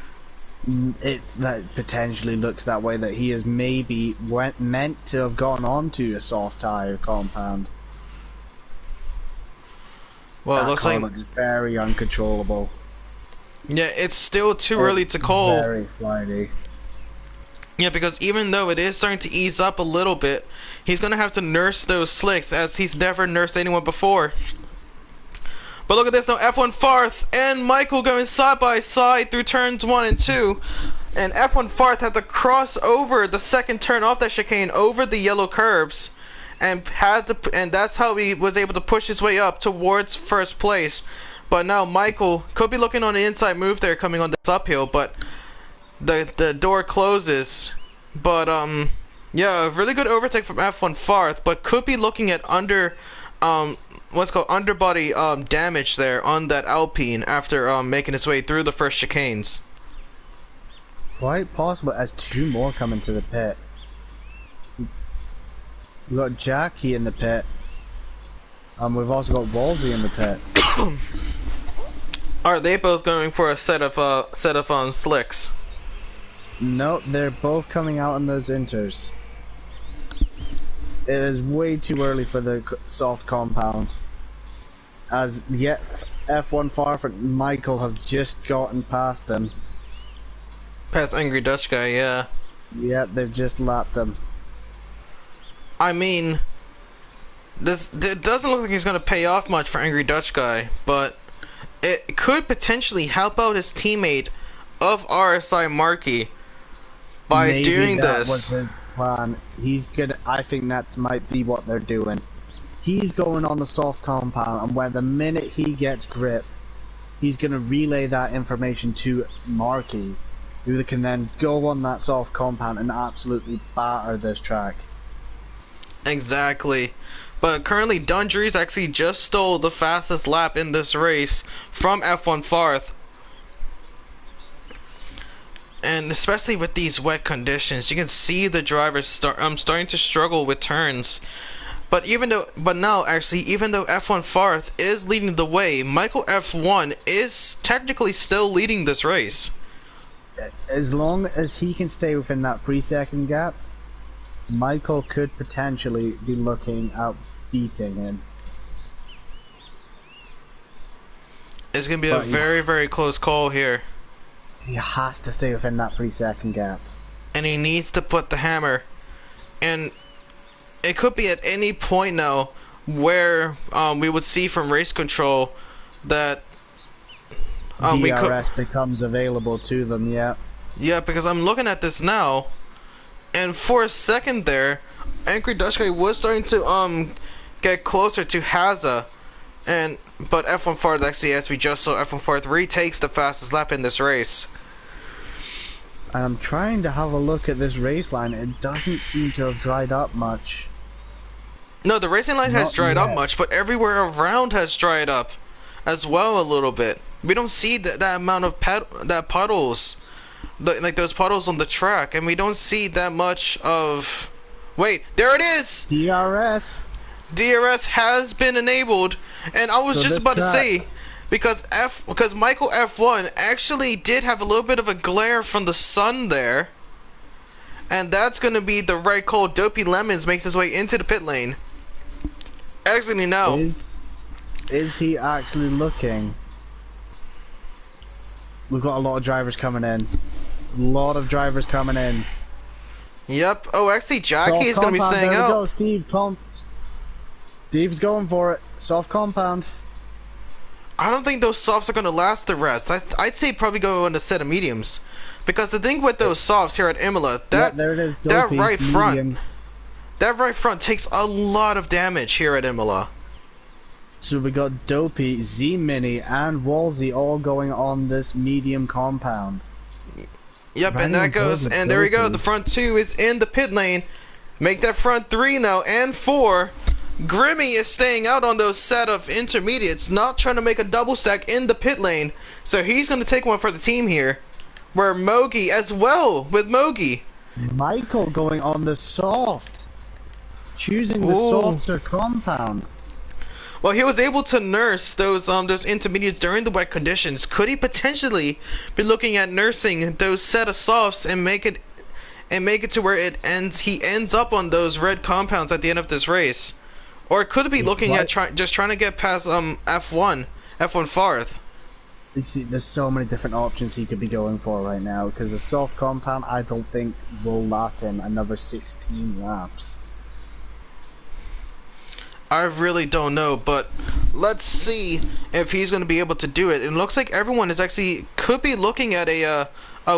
That potentially looks that way. That he is maybe meant to have gone onto a soft tire compound. Well, that it looks car like looks very uncontrollable. Yeah, it's still too early to call. Very slidey. Yeah, because even though it is starting to ease up a little bit, he's going to have to nurse those slicks as he's never nursed anyone before. But look at this now, F1 Farth and Michael going side by side through turns 1 and 2. And F1 Farth had to cross over the second turn off that chicane over the yellow curbs. And that's how he was able to push his way up towards first place. But now Michael could be looking on the inside move there coming on this uphill, but the door closes. But yeah, a really good overtake from F1 Farth, but could be looking at underbody damage there on that Alpine after making his way through the first chicanes. Quite possible, as 2 more come into the pit. We've got Jackie in the pit. We've also got Wolsey in the pit. Are they both going for a set of slicks? No, they're both coming out on those inters. It is way too early for the soft compound. as yet F1 Farf and Michael have just gotten past him. Past Angry Dutch Guy, yeah. Yep, they've just lapped him. I mean, it doesn't look like he's going to pay off much for Angry Dutch Guy, but it could potentially help out his teammate of RSI Markey by Maybe doing that this. was his plan. He's gonna. I think that might be what they're doing. He's going on the soft compound, and when the minute he gets grip, he's gonna relay that information to Markey, who can then go on that soft compound and absolutely batter this track. Exactly. But currently, Dundree's actually just stole the fastest lap in this race from F1 Farth. And especially with these wet conditions, you can see the drivers starting to struggle with turns. But even though F1 Farth is leading the way, Michael F1 is technically still leading this race. As long as he can stay within that 3-second gap, Michael could potentially be looking at beating him. It's going to be a very, very close call here. He has to stay within that 3-second gap. And he needs to put the hammer. And it could be at any point now where we would see from race control that DRS becomes available to them, yeah. Yeah, because I'm looking at this now, and for a second there, Angry Dutch Guy was starting to get closer to Haza, but F1 Farth actually, as we just saw, F1 Farth retakes the fastest lap in this race. And I'm trying to have a look at this race line. It doesn't seem to have dried up much. No, the racing line has dried up much, but everywhere around has dried up as well a little bit. We don't see that amount of puddles, like those puddles on the track, and we don't see that much of. Wait, there it is. DRS. DRS has been enabled, and I was just about to say, because Michael F1 actually did have a little bit of a glare from the sun there, and that's going to be the right call. Dopey Lemons makes his way into the pit lane. Actually, no. Is he actually looking? We've got a lot of drivers coming in. A lot of drivers coming in. Yep. Oh, actually, Jackie is going to be staying out. There we go, Steve. Steve's going for it. Soft compound. I don't think those softs are going to last the rest. I'd say probably go on a set of mediums. Because the thing with those softs here at Imola, there it is, Dopey, that right front takes a lot of damage here at Imola. So we got Dopey, Z-Mini, and Wolsey all going on this medium compound. Yep, and that goes, and there we go. The front two is in the pit lane. Make that front three now, and four. Grimmy is staying out on those set of intermediates, not trying to make a double stack in the pit lane. So he's going to take one for the team here. Where Mogi as well, with Mogi. Michael going on the soft. Choosing the softer compound. Well, he was able to nurse those intermediates during the wet conditions. Could he potentially be looking at nursing those set of softs and make it to where it ends? He ends up on those red compounds at the end of this race, or could it be looking at just trying to get past F1 Farth? You see, there's so many different options he could be going for right now, because the soft compound I don't think will last him another 16 laps. I really don't know, but let's see if he's going to be able to do it. It looks like everyone is actually could be looking at a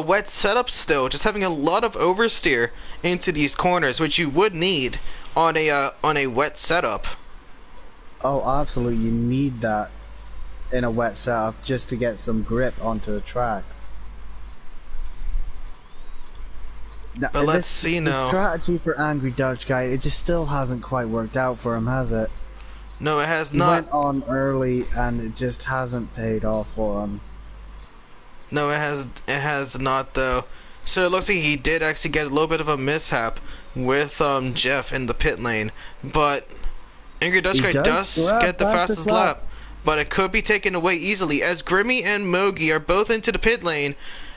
wet setup still, just having a lot of oversteer into these corners, which you would need on a wet setup. Oh, absolutely, you need that in a wet setup just to get some grip onto the track. But let's see now. The strategy for Angry Dutch Guy, it just still hasn't quite worked out for him, has it? No, it has he not. Went on early and it just hasn't paid off for him. No, it has not though. So it looks like he did actually get a little bit of a mishap with Jeff in the pit lane, but Angry Dutch Guy does get the fastest lap. But it could be taken away easily as Grimmy and Mogi are both into the pit lane.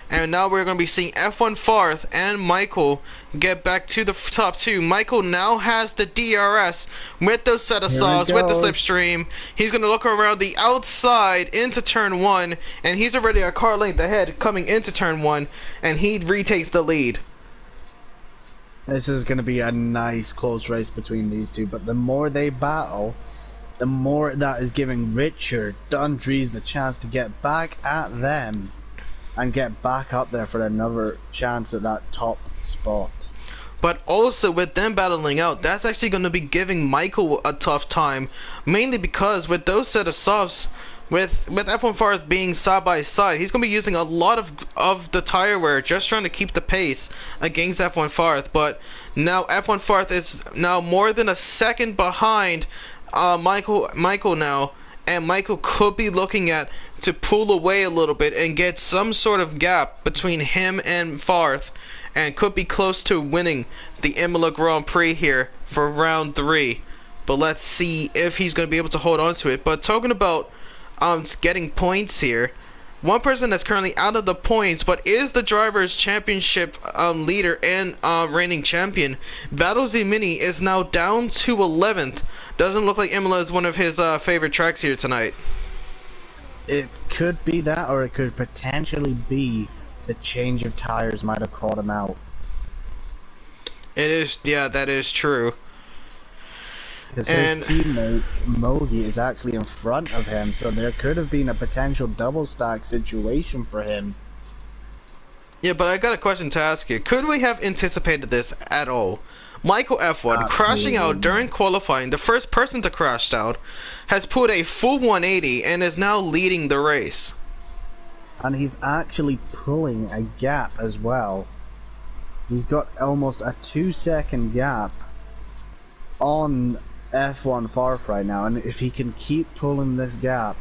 And now we're going to be seeing F1 Farth and Michael get back to the top two. Michael now has the DRS with those set of saws, with the slipstream. He's going to look around the outside into turn 1, and he's already a car length ahead coming into turn 1, and he retakes the lead. This is going to be a nice close race between these two, but the more they battle, the more that is giving Richard Dundrees the chance to get back at them and get back up there for another chance at that top spot. But also with them battling out, that's actually going to be giving Michael a tough time, mainly because with those set of softs, with F1 Farth being side by side, he's going to be using a lot of the tire wear just trying to keep the pace against F1 Farth. But now F1 Farth is now more than a second behind Michael now, and Michael could be looking at to pull away a little bit and get some sort of gap between him and Farth, and could be close to winning the Imola Grand Prix here for round 3. But let's see if he's going to be able to hold on to it. But talking about getting points here, one person that's currently out of the points but is the drivers championship leader and reigning champion, Battlezy Mini, is now down to 11th. Doesn't look like Imola is one of his favorite tracks here tonight. It could be that, or it could potentially be the change of tires might have caught him out. It is, yeah, that is true. Because his teammate Mogi is actually in front of him, so there could have been a potential double stack situation for him. Yeah, but I got a question to ask you. Could we have anticipated this at all? Michael F1 crashing out during qualifying, the first person to crash out, has put a full 180 and is now leading the race. And he's actually pulling a gap as well. He's got almost a 2-second gap on F1 Farth right now, and if he can keep pulling this gap,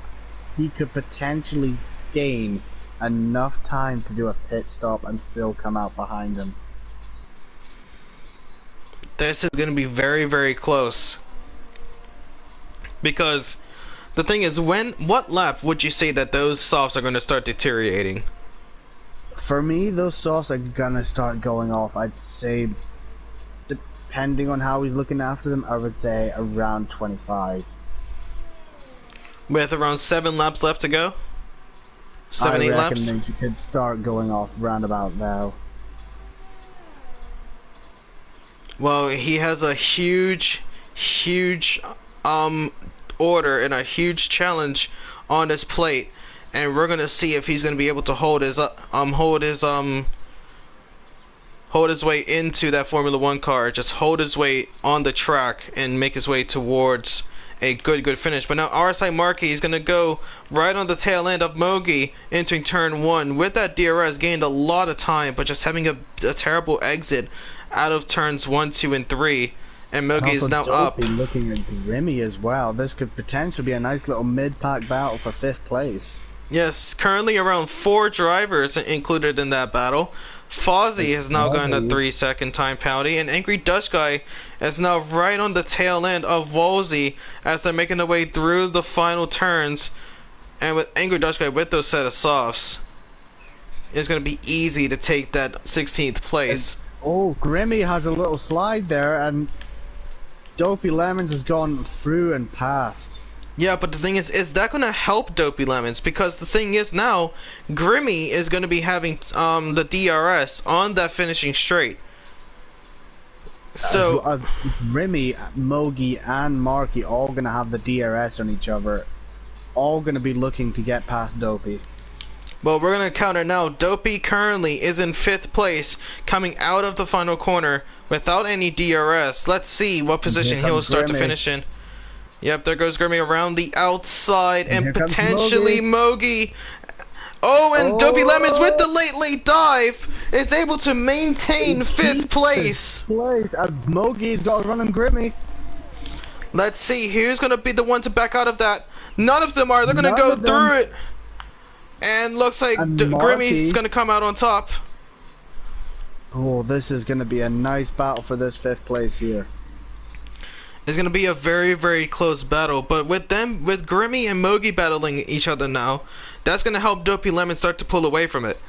he could potentially gain enough time to do a pit stop and still come out behind him. This is going to be very, very close. Because the thing is, what lap would you say that those softs are going to start deteriorating? For me, those softs are going to start going off, I'd say, depending on how he's looking after them, I would say around 25. With around 7 laps left to go? 8 laps? I reckon they could start going off round about now. Well, he has a huge order and a huge challenge on his plate, and we're gonna see if he's gonna be able to hold his way into that Formula 1 car, just hold his way on the track and make his way towards a good finish. But now RSI Marquis is gonna go right on the tail end of Mogi entering turn 1 with that DRS, gained a lot of time, but just having a terrible exit out of turns 1, 2, and 3, and Mogi is now up. Looking at Grimmy as well. This could potentially be a nice little mid-pack battle for 5th place. Yes, currently around 4 drivers included in that battle. Fozzie has now gotten a 3-second time penalty, and Angry Dutch Guy is now right on the tail end of Wolsey as they're making their way through the final turns. And with Angry Dutch Guy with those set of softs, it's going to be easy to take that 16th place. Oh, Grimmy has a little slide there, and Dopey Lemons has gone through and past. Yeah, but the thing is that going to help Dopey Lemons? Because the thing is now, Grimmy is going to be having the DRS on that finishing straight. So Grimmy, Mogi, and Marky all going to have the DRS on each other. All going to be looking to get past Dopey. Well, we're going to counter now. Dopey currently is in 5th place, coming out of the final corner without any DRS. Let's see what position he'll start to finish in. Yep, there goes Grimmy around the outside, and potentially Mogi. Oh, and Dopey Lemons with the late dive is able to maintain 5th place. Mogi's got a run on Grimmy. Let's see who's going to be the one to back out of that. None of them are. They're going to go through it. And looks like Grimmy's going to come out on top. Oh, this is going to be a nice battle for this 5th place here. It's going to be a very close battle, but with Grimmy and Mogi battling each other now, that's going to help Dopey Lemon start to pull away from it.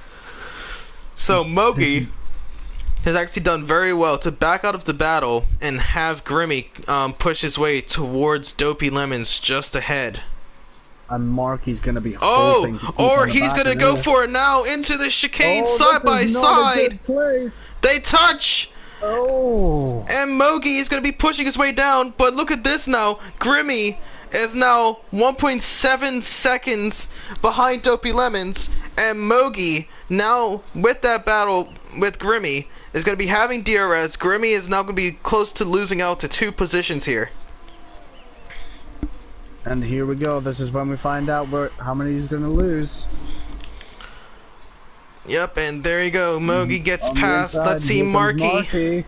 So Mogi has actually done very well to back out of the battle and have Grimmy push his way towards Dopey Lemons just ahead. And Marky's gonna be hoping to keep or on the he's back gonna of go this. for it now into the chicane Oh, side this by is not side. a good place. They touch. Oh. And Mogi is going to be pushing his way down, but look at this now. Grimmy is now 1.7 seconds behind Dopey Lemons, and Mogi, now with that battle with Grimmy, is going to be having DRS. Grimmy is now going to be close to losing out to 2 positions here. And here we go. This is when we find out how many he's going to lose. Yep, and there you go. Mogi gets On the past. inside, Let's see here comes Marky.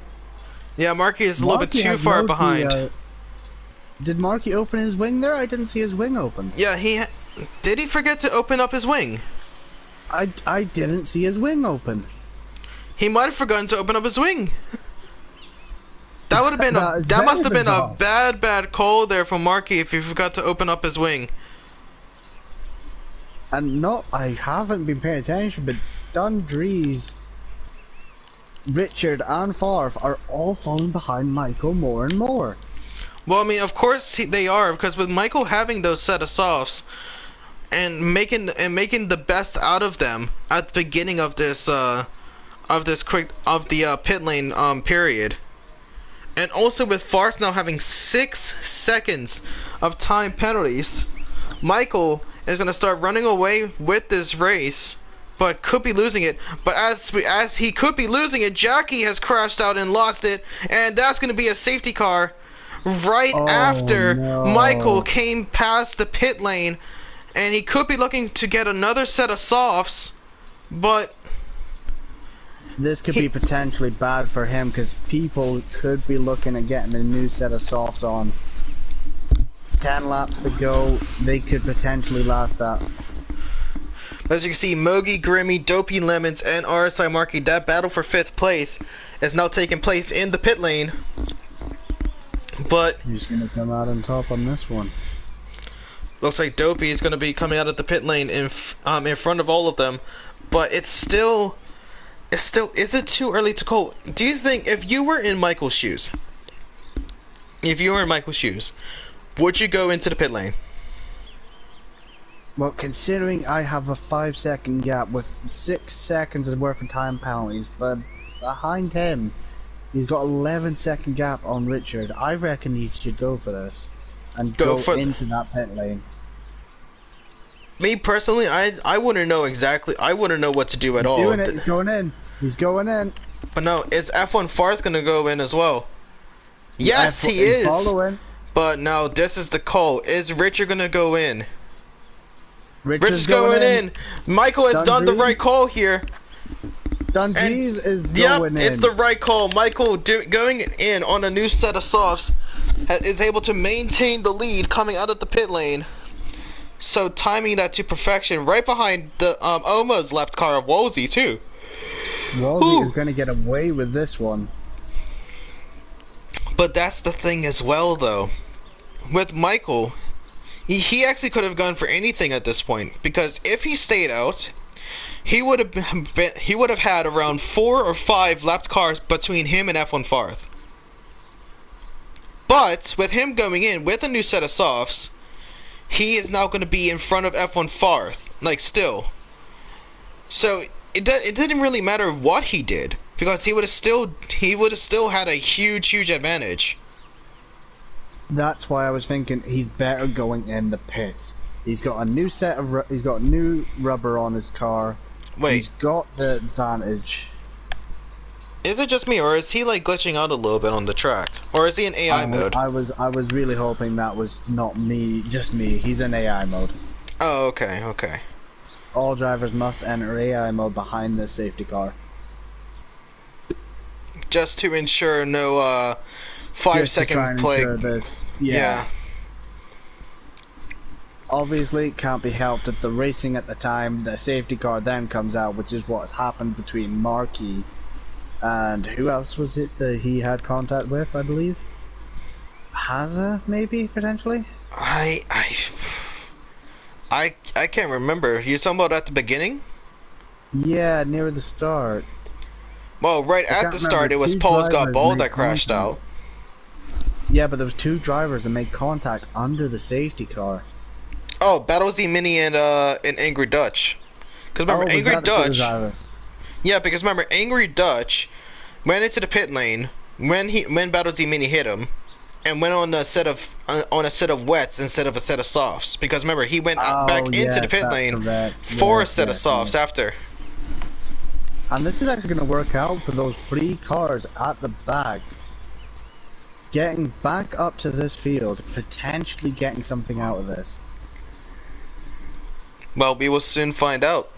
Yeah, Marky is a little bit too far behind. Did Marky open his wing there? I didn't see his wing open. Yeah, did he forget to open up his wing? I didn't see his wing open. He might have forgotten to open up his wing. That would have been that must have been a bad call there from Marky if he forgot to open up his wing. And no, I haven't been paying attention, but Dundrees, Richard and Favre are all falling behind Michael more and more. Well, I mean, of course they are, because with Michael having those set of softs and making the best out of them at the beginning of this pit lane period. And also with Farth now having 6 seconds of time penalties, Michael is going to start running away with this race, but could be losing it. But as he could be losing it, Jackie has crashed out and lost it, and that's going to be a safety car right after Michael came past the pit lane, and he could be looking to get another set of softs, but this could be potentially bad for him because people could be looking at getting a new set of softs on. 10 laps to go, they could potentially last that. As you can see, Mogi, Grimmy, Dopey Lemons, and RSI Marky, that battle for 5th place is now taking place in the pit lane. But who's going to come out on top on this one? Looks like Dopey is going to be coming out of the pit lane in front of all of them. But is it too early to call? Do you think if you were in Michael's shoes, would you go into the pit lane? Well, considering I have a 5-second gap with 6 seconds worth of time penalties, but behind him, he's got 11-second gap on Richard. I reckon he should go for this and go into that pit lane. Me personally, I wouldn't know exactly. I wouldn't know what to do at all. He's doing it. He's going in. He's going in. But no, is F1 Farth going to go in as well? Yes, he is. Following. But now this is the call. Is Richard going to go in? Richard's going in. Michael has done the right call here. Dundrees is going in. It's the right call. Michael going in on a new set of softs is able to maintain the lead coming out of the pit lane. So timing that to perfection, right behind the almost left car of Wolsey too. Wolsey is going to get away with this one. But that's the thing as well, though. With Michael, he actually could have gone for anything at this point, because if he stayed out, he would have had around 4 or 5 lapped cars between him and F1 Farth. But with him going in with a new set of softs, he is now going to be in front of F1 Farth, like still. So it didn't really matter what he did, because he would have still had a huge advantage. That's why I was thinking he's better going in the pits. He's got a new set of he's got new rubber on his car. Wait, he's got the advantage. Is it just me, or is he like glitching out a little bit on the track, or is he in AI mode? I was really hoping that was not me, just me. He's in AI mode. Oh, okay. All drivers must enter AI mode behind this safety car, just to ensure no 5-second play. Yeah. Obviously, it can't be helped that the racing at the time, the safety car then comes out, which is what has happened between Marky and who else was it that he had contact with, I believe? Haza, maybe, potentially? I can't remember. You talking about at the beginning? Yeah, near the start. Well, right I at can't the start, remember, it was two Paul's got drivers ball made that crashed out. contact. Yeah, but there was two drivers that made contact under the safety car. Oh, Battle Z Mini and Angry Dutch. Because remember, Oh, was Angry that the two Dutch. drivers? Yeah, because remember, Angry Dutch went into the pit lane when Battle Z Mini hit him, and went on a set of wets instead of a set of softs. Because remember, he went back Oh, into the yes, pit that's lane correct. for a Yes, set of yes, softs yes. after. And this is actually going to work out for those free cars at the back. Getting back up to this field, potentially getting something out of this. Well, we will soon find out.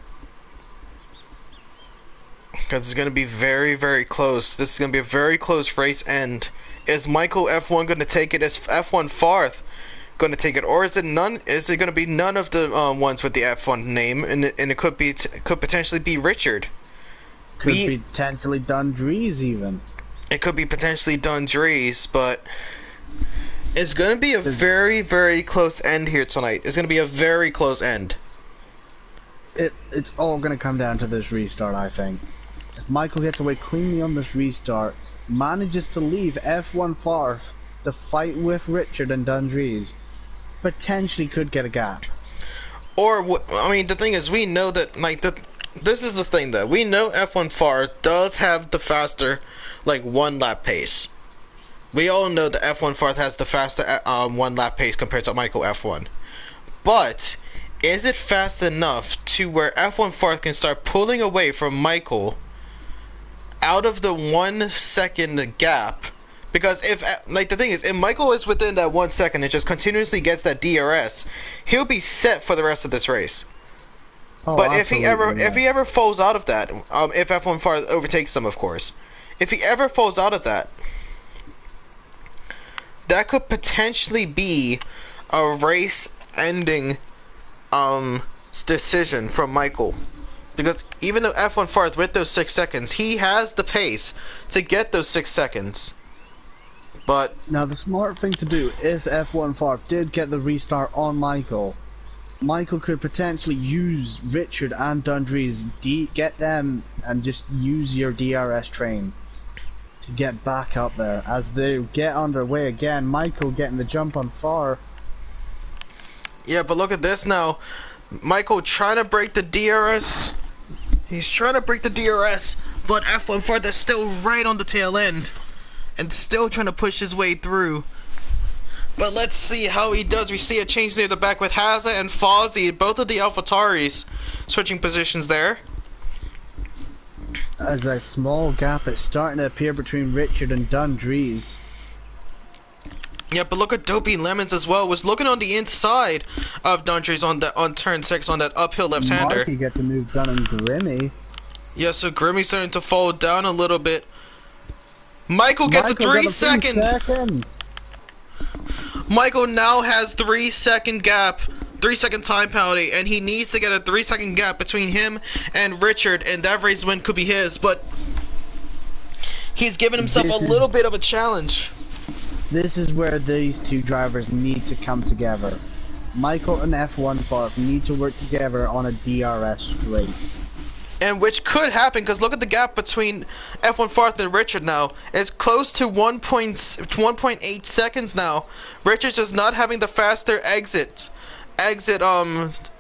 Because it's going to be very, very close. This is going to be a very close race end. Is Michael F1 going to take it? Is F1 Farth going to take it, or is it none? Is it going to be none of the ones with the F1 name, and it could potentially be Richard? Could be potentially Dundrees even. It could be potentially Dundrees, but it's going to be a very, very close end here tonight. It's going to be a very close end. It's all going to come down to this restart, I think. If Michael gets away cleanly on this restart, manages to leave F1 Farth to fight with Richard and Dundrees, potentially could get a gap. Or, I mean, the thing is, we know that, like, this is the thing, though. We know F1 Farth does have the faster, like, one-lap pace. We all know that F1 Farth has the faster one-lap pace compared to Michael F1. But is it fast enough to where F1 Farth can start pulling away from Michael out of the 1 second gap? Because if, like, the thing is, if Michael is within that 1 second and just continuously gets that DRS, he'll be set for the rest of this race. Oh, but if he ever yes. falls out of that, if F1 Farth overtakes him, of course, if he ever falls out of that, that could potentially be a race-ending decision from Michael. Because even though F1 Farth with those 6 seconds, he has the pace to get those 6 seconds. But Now the smart thing to do, if F1 Farth did get the restart on Michael, Michael could potentially use Richard and Dundrees, get them, and just use your DRS train to get back up there. As they get underway again, Michael getting the jump on Farth. yeah, but look at this now. Michael trying to break the DRS. He's trying to break the DRS, but F1 Farth is still right on the tail end and still trying to push his way through. But let's see how he does. We see a change near the back with Hazza and Fozzie, both of the AlphaTauris, switching positions there. As a small gap is starting to appear between Richard and Dundrees. Yeah, but look at Dopey Lemons as well. Was looking on the inside of Dundrees on turn 6 on that uphill left-hander. Marky gets a move done on Grimmy. Yeah, so Grimmy's starting to fall down a little bit. Michael gets a 3 second. Michael now has 3 second gap, 3 second time penalty, and he needs to get a 3 second gap between him and Richard, and that race win could be his. But he's given himself a little bit of a challenge. This is where these two drivers need to come together. Michael and F1 Farth need to work together on a DRS straight. And which could happen, because look at the gap between F1 Farth and Richard now. It's close to 1.8 seconds now. Richard's just not having the faster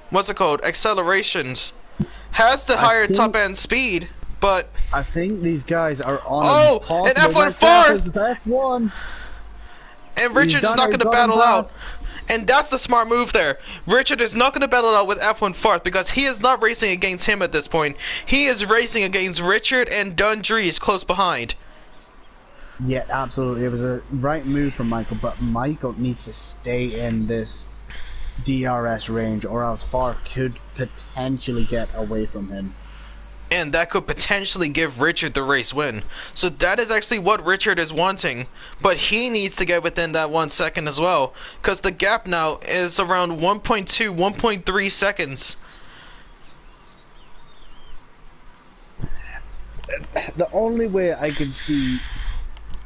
what's it called? Accelerations. Has the higher top end speed, but I think these guys are on and F1 Farth! F1! And Richard's not going to battle out. And that's the smart move there. Richard is not going to battle out with F1 Farth because he is not racing against him at this point. He is racing against Richard and Dundrees close behind. Yeah, absolutely. It was a right move from Michael, but Michael needs to stay in this DRS range or else Farth could potentially get away from him. And that could potentially give Richard the race win. So that is actually what Richard is wanting. But he needs to get within that 1 second as well. Because the gap now is around 1.2, 1.3 seconds. The only way I could see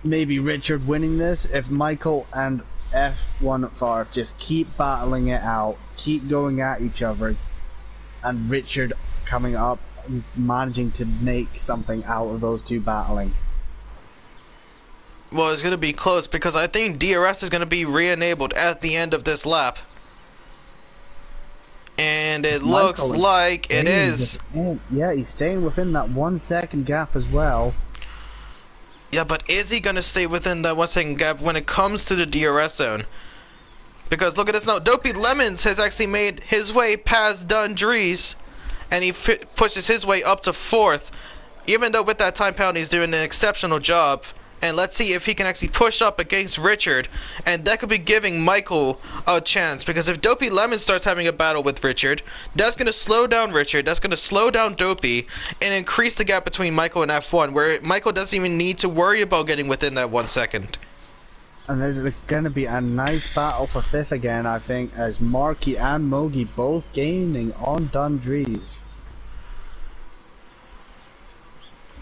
maybe Richard winning this if Michael and F1 Farth just keep battling it out, keep going at each other, and Richard coming up managing to make something out of those two battling. Well, it's going to be close because I think DRS is going to be re-enabled at the end of this lap. And it looks like it is. Yeah, he's staying within that 1 second gap as well. Yeah, but is he going to stay within that 1 second gap when it comes to the DRS zone? Because look at this now. Dopey Lemons has actually made his way past Dundrees. And he pushes his way up to 4th. Even though with that time penalty he's doing an exceptional job. And let's see if he can actually push up against Richard. And that could be giving Michael a chance. Because if Dopey Lemon starts having a battle with Richard, that's going to slow down Richard. That's going to slow down Dopey. And increase the gap between Michael and F1. Where Michael doesn't even need to worry about getting within that 1 second. And there's going to be a nice battle for 5th again, I think. As Marky and Mogi both gaining on Dundrees.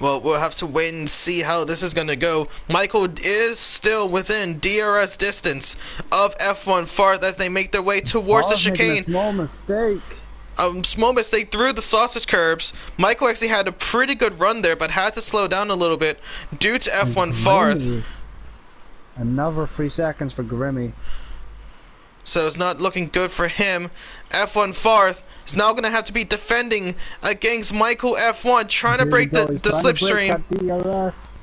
Well, we'll have to wait and see how this is going to go. Michael is still within DRS distance of F1 Farth as they make their way towards the chicane. A small mistake. A small mistake through the sausage curbs. Michael actually had a pretty good run there, but had to slow down a little bit due to F1 Farth. Another 3 seconds for Grimmy. So it's not looking good for him. F1 Farth is now going to have to be defending against Michael F1, trying to break the slipstream.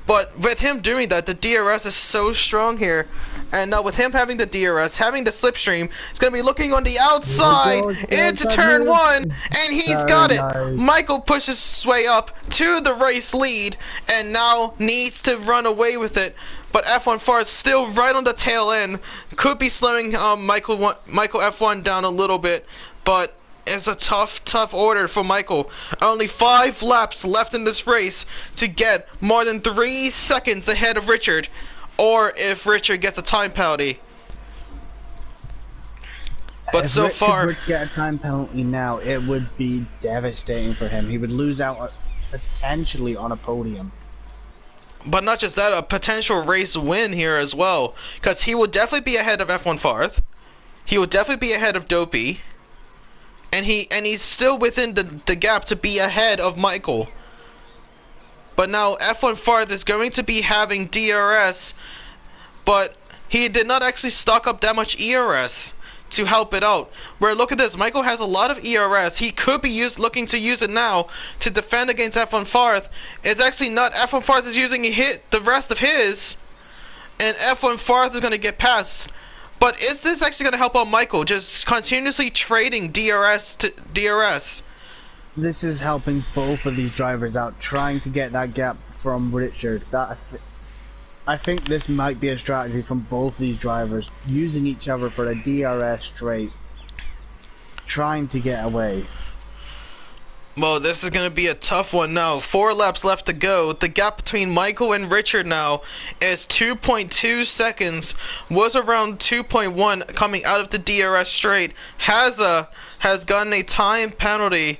But with him doing that, the DRS is so strong here. And now with him having the DRS, having the slipstream, he's going to be looking on the outside into turn 1. And he's got it. Michael pushes his way up to the race lead and now needs to run away with it. But F1 Farth still right on the tail end. Could be slowing Michael F1 down a little bit. But it's a tough order for Michael. Only 5 laps left in this race to get more than 3 seconds ahead of Richard. Or if Richard gets a time penalty. But if so Richard far, would get a time penalty now, it would be devastating for him. He would lose out potentially on a podium. But not just that, a potential race win here as well. Because he will definitely be ahead of F1 Farth. He will definitely be ahead of Dopey. And he's still within the gap to be ahead of Michael. But now F1 Farth is going to be having DRS. But he did not actually stock up that much ERS to help it out. Where look at this, Michael has a lot of ERS. He could be looking to use it now to defend against F1 Farth. It's actually not. F1 Farth is using the rest of his, and F1 Farth is going to get past. But is this actually going to help out Michael? Just continuously trading DRS to DRS. This is helping both of these drivers out, trying to get that gap from Richard. I think this might be a strategy from both these drivers, using each other for a DRS straight, trying to get away. Well, this is going to be a tough one now. 4 laps left to go. The gap between Michael and Richard now is 2.2 seconds. Was around 2.1 coming out of the DRS straight. Has gotten a time penalty,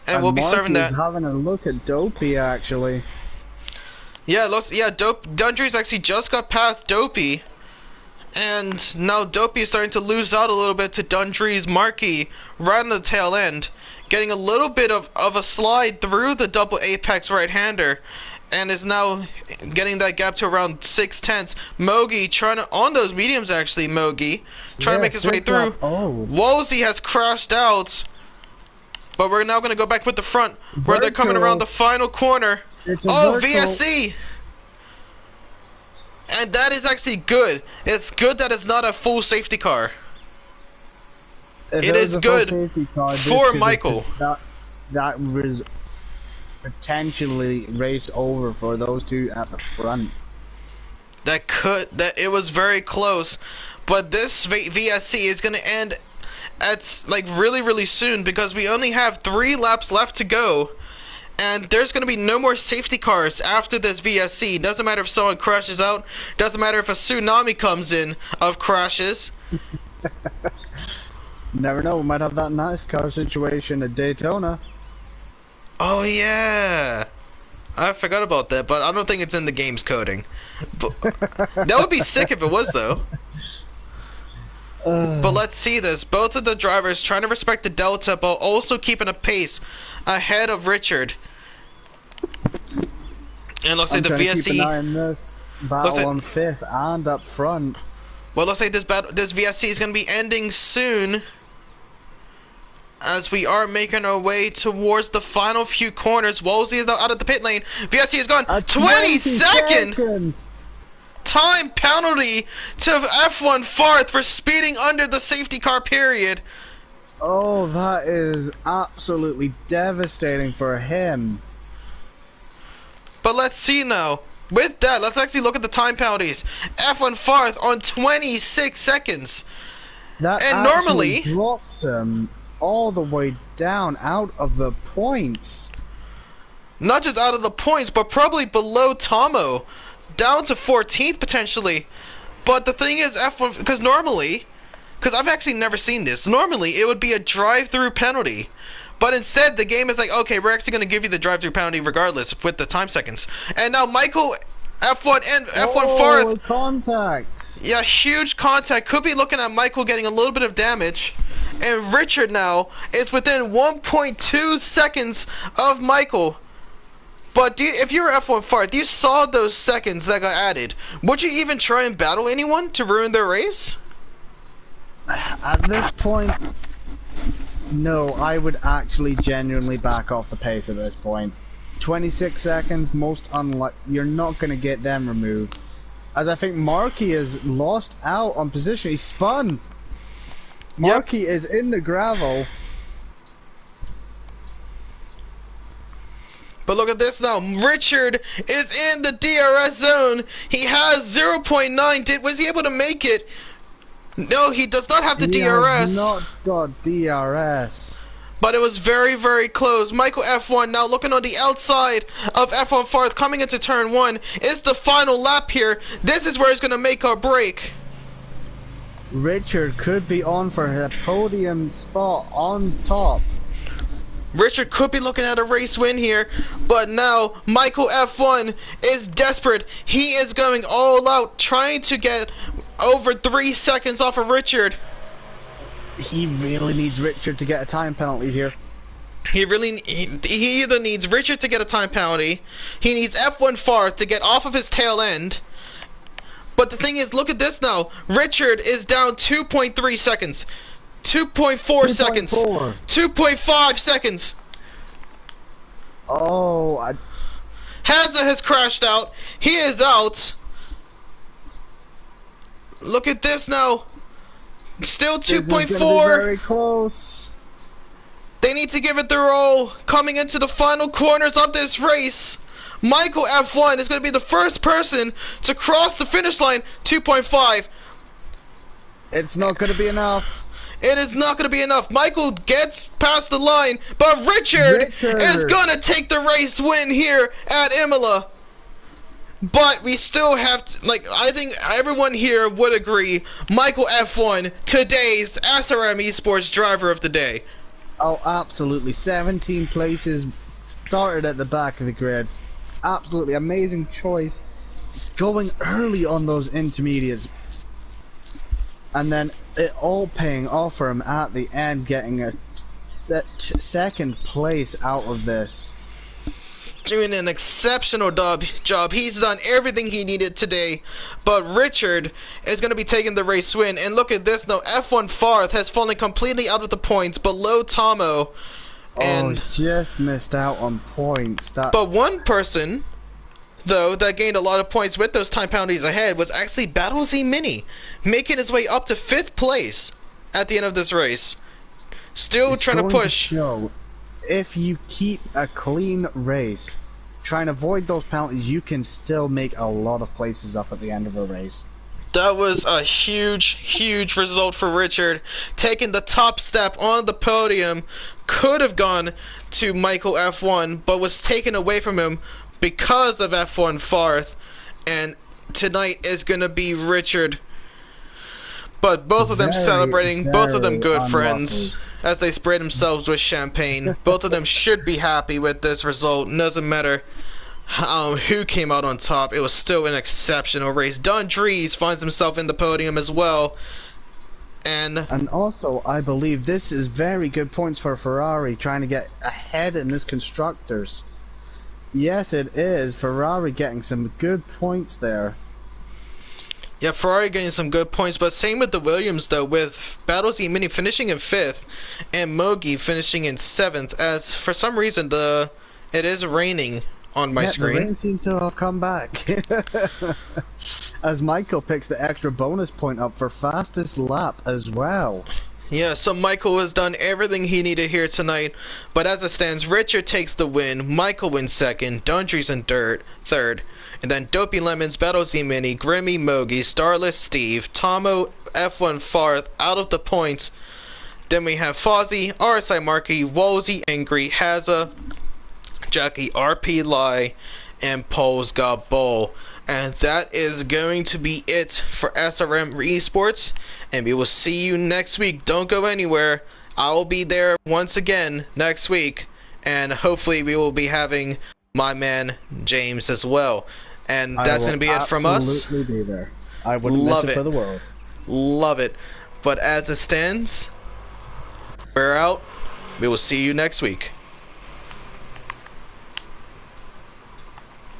and will be serving that. Having a look at Dopey actually. Yeah, Dundrees actually just got past Dopey. And now Dopey is starting to lose out a little bit to Dundrees Markey right on the tail end. Getting a little bit of a slide through the double apex right-hander. And is now getting that gap to around 6/10. Mogi trying to, on those mediums actually, Mogi. Trying to make his way through. Woolsey has crashed out. But we're now going to go back with the front. Where they're coming around the final corner. VSC! And that is actually good. It's good that it's not a full safety car. It is good for Michael. That was potentially race over for those two at the front. It was very close. But this VSC is going to end at like really soon because we only have 3 laps left to go. And there's going to be no more safety cars after this VSC. Doesn't matter if someone crashes out. Doesn't matter if a tsunami comes in of crashes. Never know. We might have that nice car situation at Daytona. Oh, yeah. I forgot about that, but I don't think it's in the game's coding. But, that would be sick if it was, though. But let's see this. Both of the drivers trying to respect the delta, but also keeping a pace ahead of Richard. And looks like the trying to VSC. keep an eye on this battle on 5th and up front. Well, looks like this VSC is going to be ending soon, as we are making our way towards the final few corners. Wolsey is now out of the pit lane. VSC is gone. 20-second time penalty to F1 Farth for speeding under the safety car period. Oh, that is absolutely devastating for him. But let's see now. With that, let's actually look at the time penalties. F1 Farth on 26 seconds. That and actually normally drops him all the way down out of the points. Not just out of the points, but probably below Tomo. Down to 14th potentially. But the thing is, F1, because normally, because I've actually never seen this, normally it would be a drive-through penalty. But instead, the game is like, okay, we're actually going to give you the drive-through penalty regardless with the time seconds. And now Michael F1 and F1 Farth. Contact. Yeah, huge contact. Could be looking at Michael getting a little bit of damage. And Richard now is within 1.2 seconds of Michael. But if you were F1 Farth, you saw those seconds that got added. Would you even try and battle anyone to ruin their race? At this point, no, I would actually genuinely back off the pace at this point. 26 seconds, most unlikely. You're not going to get them removed. As I think Markey is lost out on position. He spun. Markey is in the gravel. But look at this now. Richard is in the DRS zone. He has 0.9. Was he able to make it? No, he does not have the DRS. He has not got DRS. But it was very, very close. Michael F1 now looking on the outside of F1 Farth coming into turn 1. It's the final lap here. This is where he's going to make or break. Richard could be on for a podium spot on top. Richard could be looking at a race win here, but now Michael F1 is desperate. He is going all out, trying to get over 3 seconds off of Richard. He really needs Richard to get a time penalty here. He either needs Richard to get a time penalty, he needs F1 Farth to get off of his tail end. But the thing is, look at this now. Richard is down 2.3 seconds. 2.4 seconds. 2.5 seconds. Oh, Hazza has crashed out. He is out. Look at this now. Still 2.4. Very close. They need to give it their all. Coming into the final corners of this race, Michael F1 is going to be the first person to cross the finish line. 2.5. It's not going to be enough. It is not going to be enough. Michael gets past the line, but Richard is going to take the race win here at Imola. But we still have to, like, I think everyone here would agree, Michael F1, today's SRM Esports driver of the day. Oh, absolutely. 17 places, started at the back of the grid. Absolutely amazing choice. Just going early on those intermediates. And then it all paying off for him at the end, getting a second place out of this. Doing an exceptional job. He's done everything he needed today. But Richard is going to be taking the race win. And look at this now. F1 Farth has fallen completely out of the points, below Tomo. And just missed out on points. But one person, though, that gained a lot of points with those time penalties ahead was actually Battle Z Mini, making his way up to 5th place at the end of this race. Still trying to push. If you keep a clean race, try and avoid those penalties, you can still make a lot of places up at the end of a race. That was a huge, huge result for Richard. Taking the top step on the podium, could have gone to Michael F1, but was taken away from him because of F1 Farth. And tonight is going to be Richard. But both of them celebrating, both of them good friends, as they spray themselves with champagne. Both of them should be happy with this result. Doesn't matter who came out on top. It was still an exceptional race. Don Dries finds himself in the podium as well. And also, I believe this is very good points for Ferrari trying to get ahead in this constructors. Yes, it is. Ferrari getting some good points there. Yeah, Ferrari getting some good points, but same with the Williams though, with Battles Mini finishing in 5th and Mogi finishing in 7th. As for some reason it is raining on my screen. The rain seems to have come back. As Michael picks the extra bonus point up for fastest lap as well. Yeah, so Michael has done everything he needed here tonight, but as it stands, Richard takes the win, Michael wins 2nd, Dundree's in 3rd, and then Dopey Lemons, Battle Z Mini, Grimmy, Mogi, Starless Steve, Tomo, F1 4th, out of the points. Then we have Fozzie, RSI Marky, Wolsey, Angry, Hazza, Jackie, RP Lie, and Poles got Bowl. And that is going to be it for SRM Esports, and we will see you next week. Don't go anywhere. I will be there once again next week, and hopefully we will be having my man James as well. And that's going to be it from us. Absolutely be there. I wouldn't miss it for the world. Love it. But as it stands, we're out. We will see you next week.